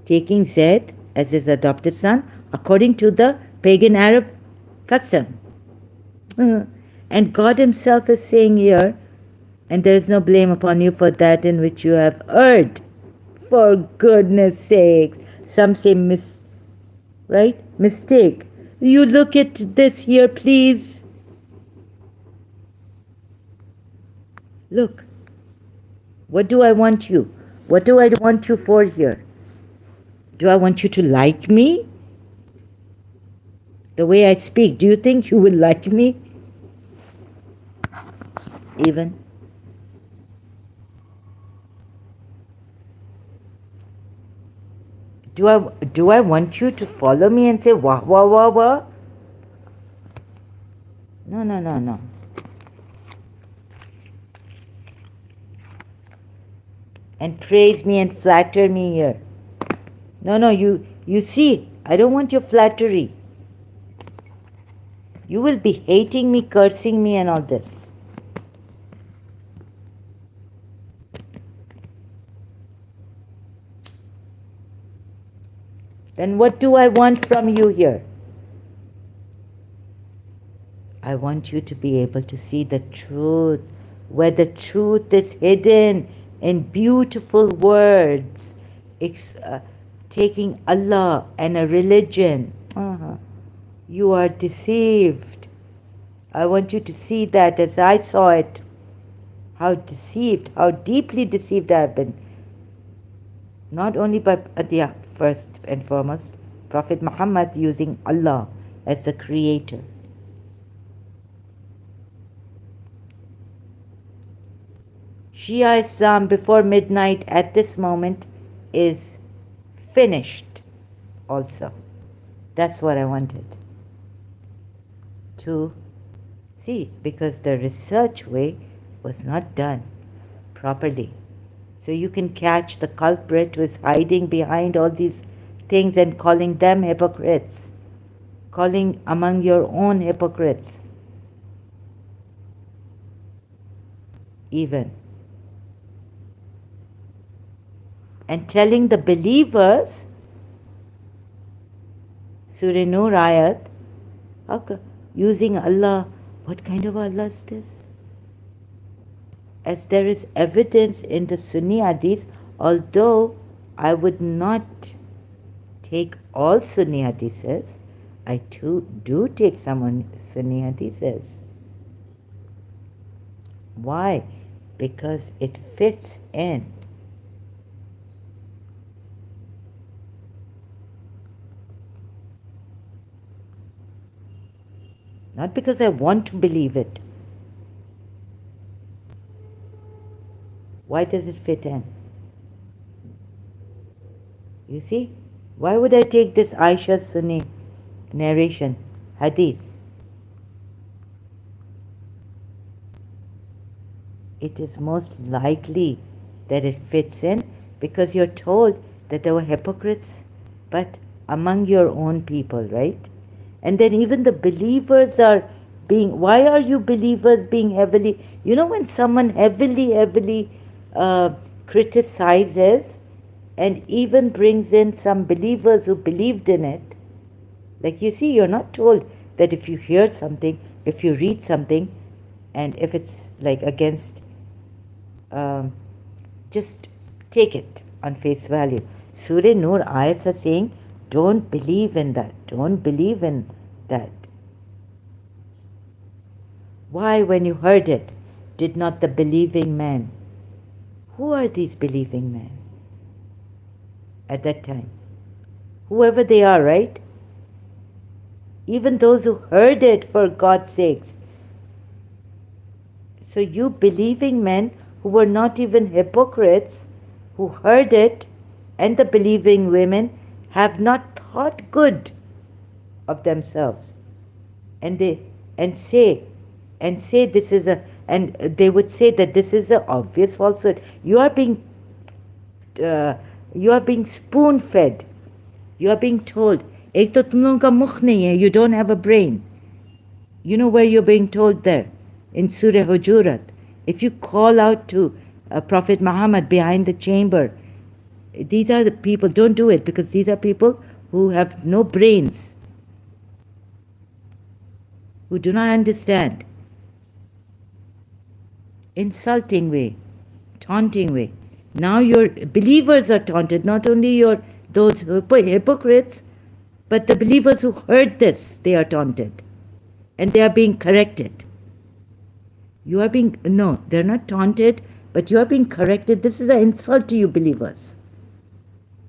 taking Zaid as his adopted son according to the pagan Arab custom. And God himself is saying here, and there is no blame upon you for that in which you have erred. For goodness sakes. Some say mistake. You look at this here, please. Look. What do I want you? What do I want you for here? Do I want you to like me? The way I speak, do you think you will like me? Even? Do I want you to follow me and say wah wah wah wah? No. And praise me and flatter me here. No, you see, I don't want your flattery. You will be hating me, cursing me and all this. Then what do I want from you here? I want you to be able to see the truth, where the truth is hidden in beautiful words, taking Allah and a religion. You are deceived. I want you to see that as I saw it. How deceived, how deeply deceived I have been. Not only by, first and foremost, Prophet Muhammad using Allah as the creator. Shia Islam before midnight at this moment is finished also. That's what I wanted to see, because the research way was not done properly. So you can catch the culprit who is hiding behind all these things and calling them hypocrites, calling among your own hypocrites. Even. And telling the believers, Surah Nur ayat, using Allah, what kind of Allah is this? As there is evidence in the Sunni hadith, although I would not take all Sunni hadiths, I too do take some Sunni hadiths. Why? Because it fits in. Not because I want to believe it. Why does it fit in? You see? Why would I take this Aisha Sunni narration, hadith? It is most likely that it fits in because you're told that there were hypocrites, but among your own people, right? And then even the believers are being, why are you believers being heavily, when someone heavily criticizes and even brings in some believers who believed in it, like you see, you're not told that if you hear something, if you read something, and if it's like against, just take it on face value. Surah Nur ayats are saying, don't believe in that. Don't believe in that. Why, when you heard it, did not the believing men? Who are these believing men at that time? Whoever they are, right? Even those who heard it, for God's sakes. So you believing men who were not even hypocrites, who heard it, and the believing women have not thought good of themselves. and they and say and say this is a and they would say that this is an obvious falsehood. Uh, you are being spoon fed. You are being told, "Ek to tum logon ka mukh nahi hai, you don't have a brain." You know where you're being told there? In Surah Hujurat. If you call out to Prophet Muhammad behind the chamber, these are the people, don't do it, because these are people who have no brains, who do not understand. Insulting way, taunting way. Now your believers are taunted, not only those hypocrites, but the believers who heard this, they are taunted. And they are being corrected. You are being, no, they're not taunted, but you are being corrected. This is an insult to you believers.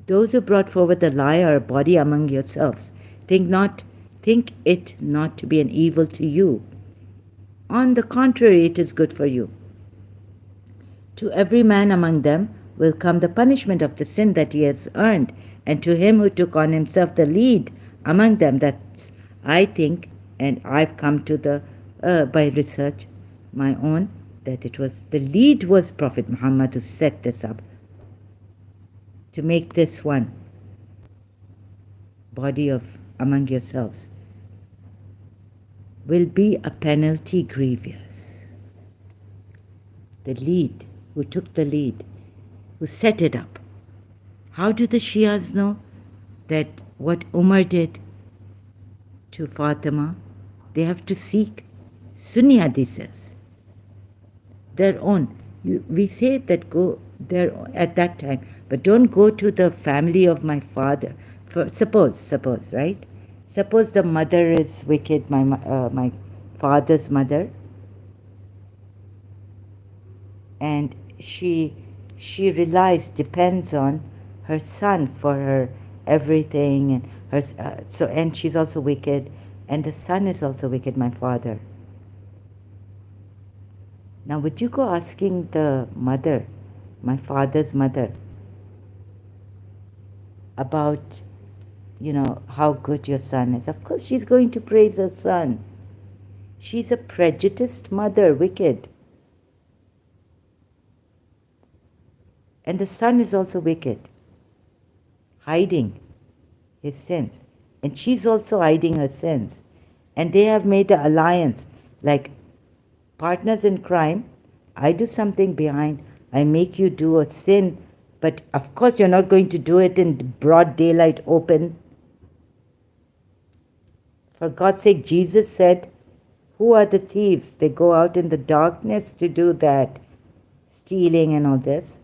Those who brought forward the lie are a body among yourselves. Think it not to be an evil to you. On the contrary, it is good for you. To every man among them will come the punishment of the sin that he has earned, and to him who took on himself the lead among them, that's, I think, and I've come to the, by research, my own, that the lead was Prophet Muhammad who set this up, to make this one body of among yourselves, will be a penalty grievous. The lead, who took the lead, who set it up. How do the Shias know that what Umar did to Fatima? They have to seek Sunni hadiths, their own. We say that go there at that time, but don't go to the family of my father. Suppose, right? Suppose the mother is wicked, my father's mother, and she depends on her son for her everything, and her and she's also wicked, and the son is also wicked, my father. Now would you go asking the mother, my father's mother, about how good your son is? Of course she's going to praise her son. She's a prejudiced mother, wicked. And the son is also wicked, hiding his sins. And she's also hiding her sins. And they have made an alliance, like partners in crime. I do something behind, I make you do a sin, but of course you're not going to do it in broad daylight open. For God's sake, Jesus said, who are the thieves? They go out in the darkness to do that, stealing and all this.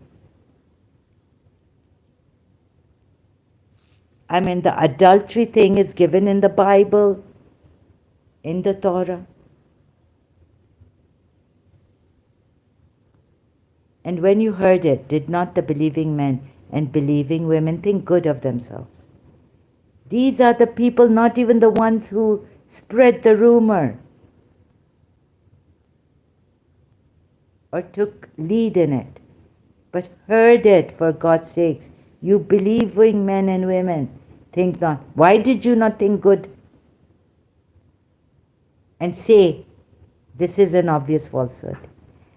I mean, the adultery thing is given in the Bible, in the Torah. And when you heard it, did not the believing men and believing women think good of themselves? These are the people, not even the ones who spread the rumor or took lead in it, but heard it for God's sakes. You believing men and women, think not. Why did you not think good and say, this is an obvious falsehood?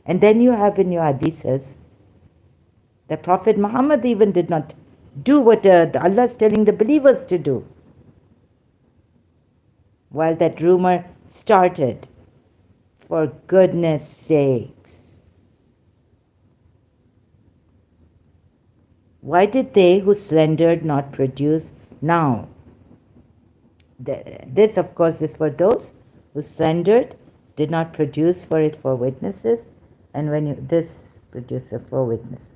And then you have in your hadiths, the Prophet Muhammad even did not do what Allah is telling the believers to do. While that rumor started, for goodness sakes. Why did they who slandered not produce? Now, this of course is for those who slandered, did not produce for it for witnesses, and this produces for witnesses.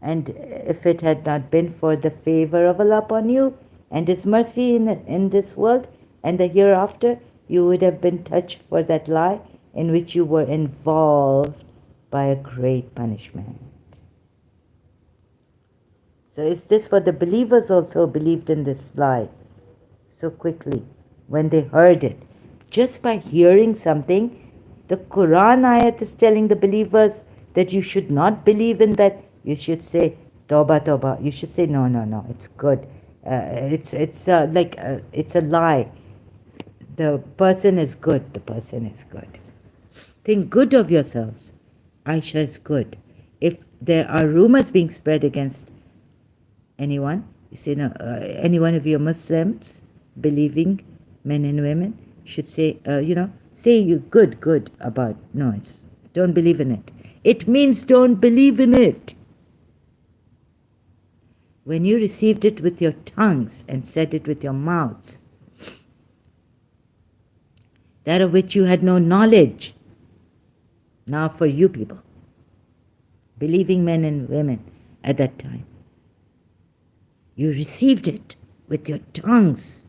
And if it had not been for the favor of Allah upon you and His mercy in this world and the hereafter, you would have been touched for that lie in which you were involved by a great punishment. So is this for the believers also believed in this lie so quickly when they heard it? Just by hearing something, the Quran ayat is telling the believers that you should not believe in that. You should say, Tawbah, Tawbah. You should say, no, it's good. It's a lie. The person is good. The person is good. Think good of yourselves. Aisha is good. If there are rumors being spread against anyone, you say, no, any one of your Muslims, believing men and women, should say, say you good about noise. Don't believe in it. It means don't believe in it. When you received it with your tongues and said it with your mouths, that of which you had no knowledge. Now for you people, believing men and women at that time, you received it with your tongues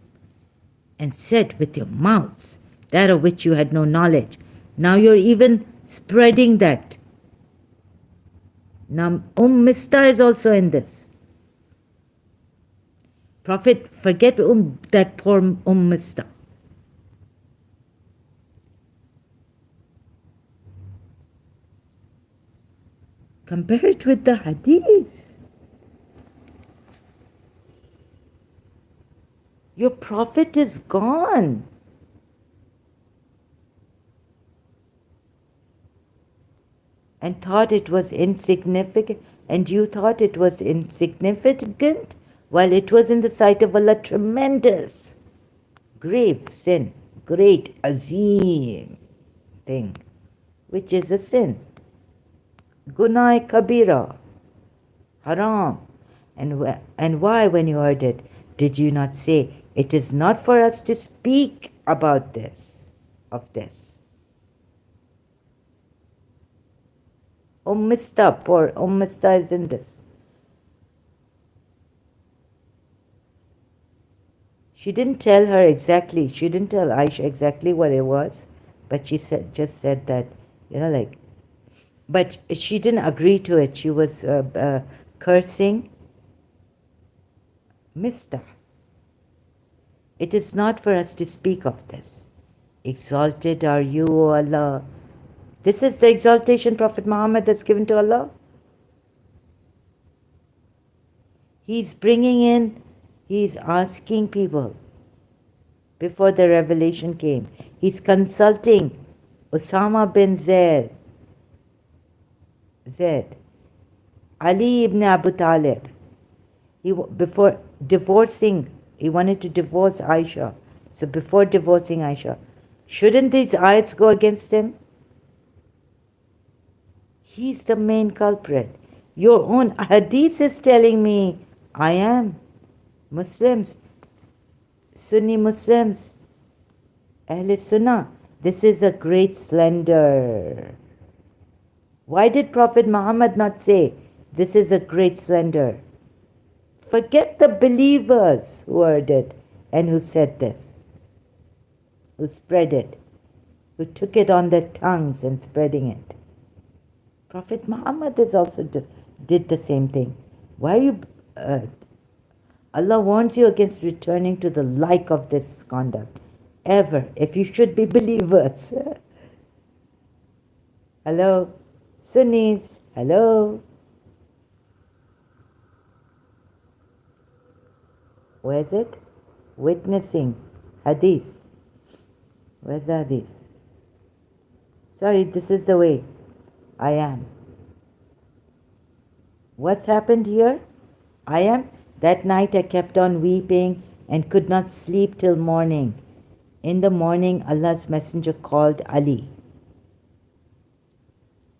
and said with your mouths that of which you had no knowledge. Now you're even spreading that. Now Mista is also in this. Prophet, forget that poor Mista. Compare it with the hadith. Your prophet is gone. And thought it was insignificant, and you thought it was insignificant, while it was in the sight of Allah tremendous, grave sin, great, azim thing, which is a sin. Gunai kabira, haram. And why, when you heard it, did you not say, it is not for us to speak about this, of this? Mista, poor Mista is in this. She didn't tell Aisha exactly what it was, but she just said that, but she didn't agree to it. She was cursing Mista. It is not for us to speak of this. Exalted are you, O Allah. This is the exaltation Prophet Muhammad has given to Allah. He's asking people before the revelation came. He's consulting Osama bin Zaid, Ali ibn Abu Talib. Before divorcing, he wanted to divorce Aisha. So before divorcing Aisha, shouldn't these ayats go against him? He's the main culprit. Your own hadith is telling me, I am Muslims, Sunni Muslims, Ahl Sunnah. This is a great slender. Why did Prophet Muhammad not say, this is a great slender? Forget the believers who heard it and who said this, who spread it, who took it on their tongues and spreading it. Prophet Muhammad is also did the same thing. Why are you... Allah warns you against returning to the like of this conduct, ever, if you should be believers. Hello? Sunnis, hello? Where is it? Witnessing. Hadith. Where's the hadith? Sorry, this is the way. I am. What's happened here? I am. That night I kept on weeping and could not sleep till morning. In the morning, Allah's Messenger called Ali.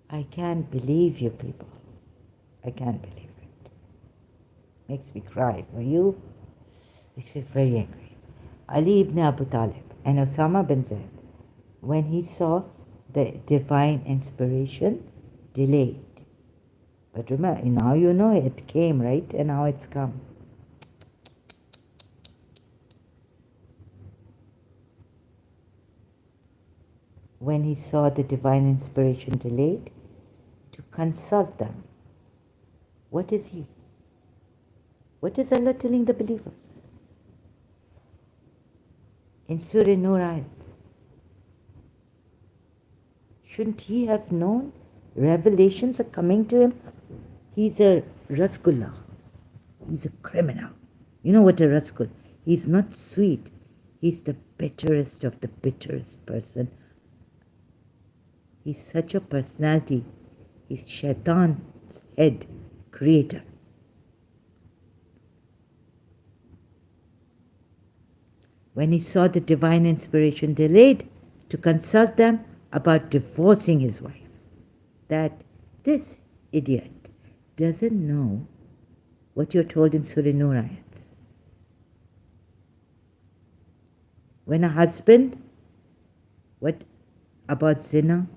I can't believe you people. I can't believe it. Makes me cry. For you, makes me very angry. Ali ibn Abu Talib and Osama bin Zaid, when he saw the divine inspiration, delayed. But remember, now you know it came, right? And now it's come. When he saw the divine inspiration delayed, to consult them. What is he? What is Allah telling the believers? In Surah Nur ayats. Shouldn't he have known revelations are coming to him? He's a rasgullah. He's a criminal. You know what a rasgul? He's not sweet. He's the bitterest of the bitterest person. He's such a personality. He's Shaitan's head creator. When he saw the divine inspiration delayed, to consult them about divorcing his wife. That this idiot doesn't know what you're told in Surah Nur Ayats. When a husband, what about zina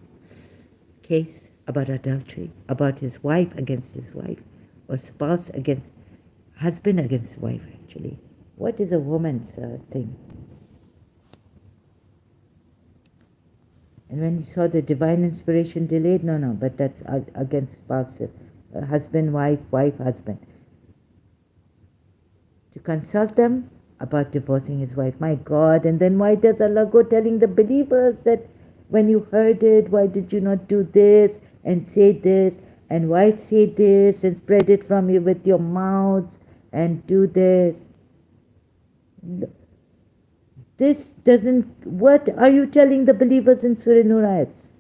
case, about adultery, about his wife against his wife, or spouse against, husband against wife actually. What is a woman's thing? And when he saw the divine inspiration delayed, no, but that's against spouse, husband, wife, husband. To consult them about divorcing his wife. My God, and then why does Allah go telling the believers that when you heard it, why did you not do this and say this, and why say this and spread it from you with your mouths and do this? This doesn't, what are you telling the believers in Surah Nur Ayats?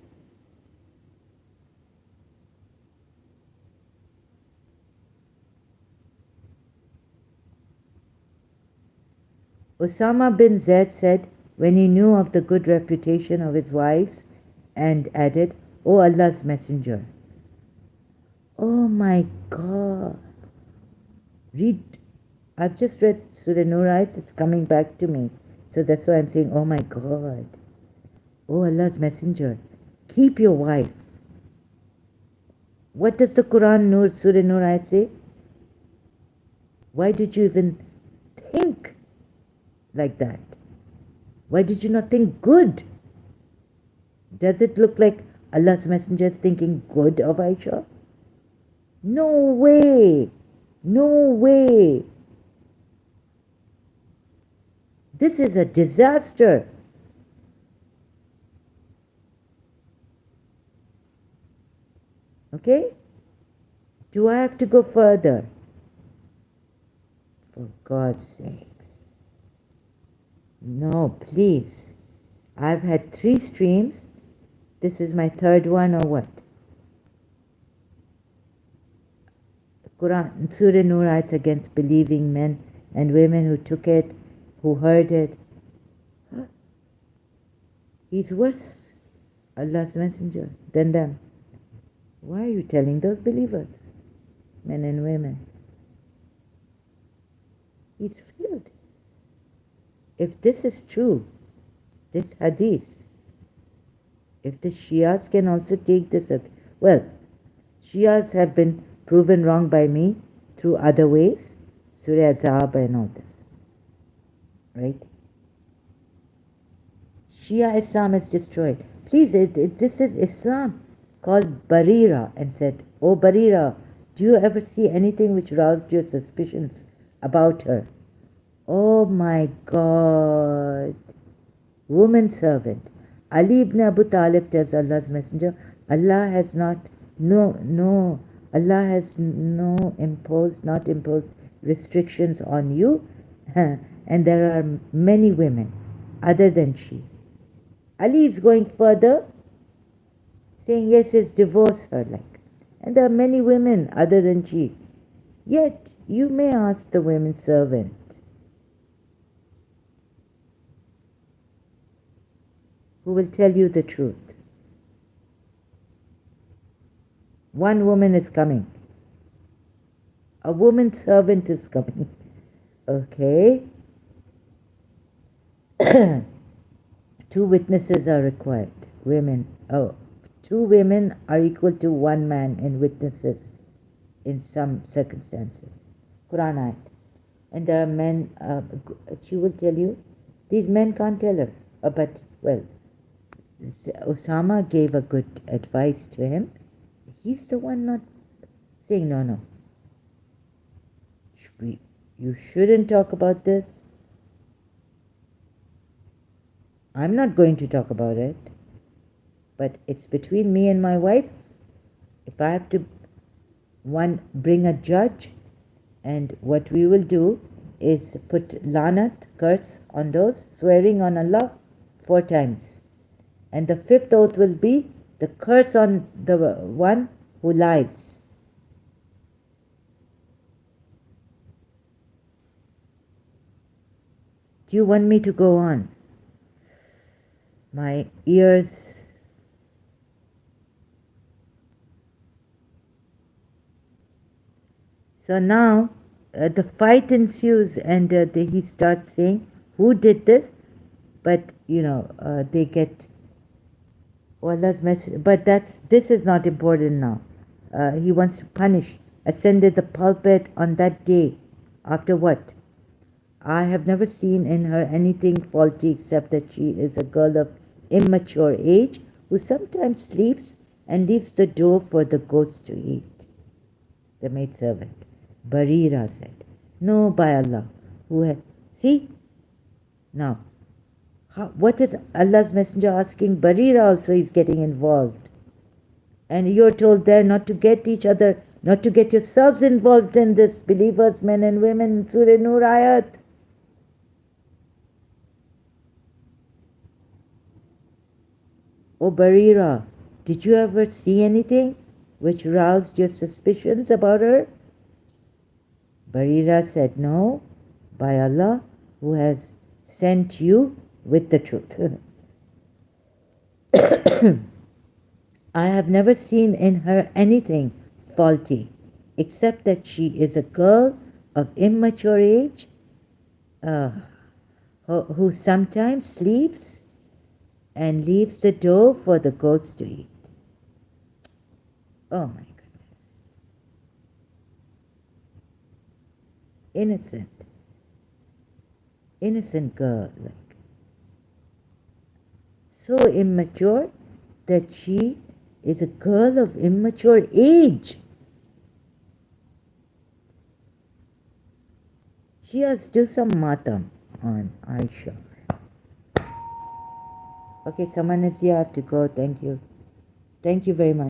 Osama bin Zaid said, when he knew of the good reputation of his wives, and added, O Allah's Messenger. Oh my God. I've just read Surah Nur Ayats, it's coming back to me. So that's why I'm saying, oh my God. Oh Allah's Messenger, keep your wife. What does the Quran, Surah Nur Ayat say? Why did you even think like that? Why did you not think good? Does it look like Allah's Messenger is thinking good of Aisha? No way. No way. This is a disaster. Okay? Do I have to go further? For God's sakes. No, please. I've had 3 streams. This is my 3rd one or what? Quran, Surah Nur Ayats against believing men and women who took it, who heard it. He's worse, Allah's Messenger, than them. Why are you telling those believers, men and women? He's filled. If this is true, this hadith, if the Shias can also take this, well, Shias have been proven wrong by me through other ways, Surah Azab and all this, right? Shia Islam is destroyed. Please, this is Islam called Barira, and said, oh Barira, do you ever see anything which roused your suspicions about her? Oh my God. Woman servant. Ali ibn Abu Talib tells Allah's Messenger, Allah has not imposed restrictions on you, and there are many women other than she. Ali is going further, saying yes, divorce her, like, and there are many women other than she. Yet you may ask the women servant, who will tell you the truth. One woman is coming. A woman servant is coming. Okay. 2 witnesses are required. Two women are equal to 1 man in witnesses in some circumstances. Quran ayat. And there are men, she will tell you, these men can't tell her. But, well, Osama gave a good advice to him. He's the one not saying, no. You shouldn't talk about this. I'm not going to talk about it. But it's between me and my wife. If I have to, bring a judge, and what we will do is put lanat, curse, on those swearing on Allah 4 times. And the 5th oath will be the curse on the one who lies. Do you want me to go on? My ears. So now the fight ensues, and he starts saying, who did this? But, they get Allah's message. But this is not important now. He wants to punish. Ascended the pulpit on that day. After what? I have never seen in her anything faulty except that she is a girl of immature age who sometimes sleeps and leaves the door for the goats to eat. The maidservant, Barira, said, no, by Allah, see? Now, what is Allah's messenger asking? Barira also is getting involved. And you're told there not to get each other, not to get yourselves involved in this, believers, men and women, Surah Nur Ayat. Oh Barira, did you ever see anything which roused your suspicions about her? Barira said, no, by Allah, who has sent you with the truth. I have never seen in her anything faulty, except that she is a girl of immature age who sometimes sleeps and leaves the door for the goats to eat. Oh my goodness. Innocent girl, like so immature that she is a girl of immature age. She has to do some matam on Aisha. Okay, someone is here. I have to go. Thank you. Thank you very much.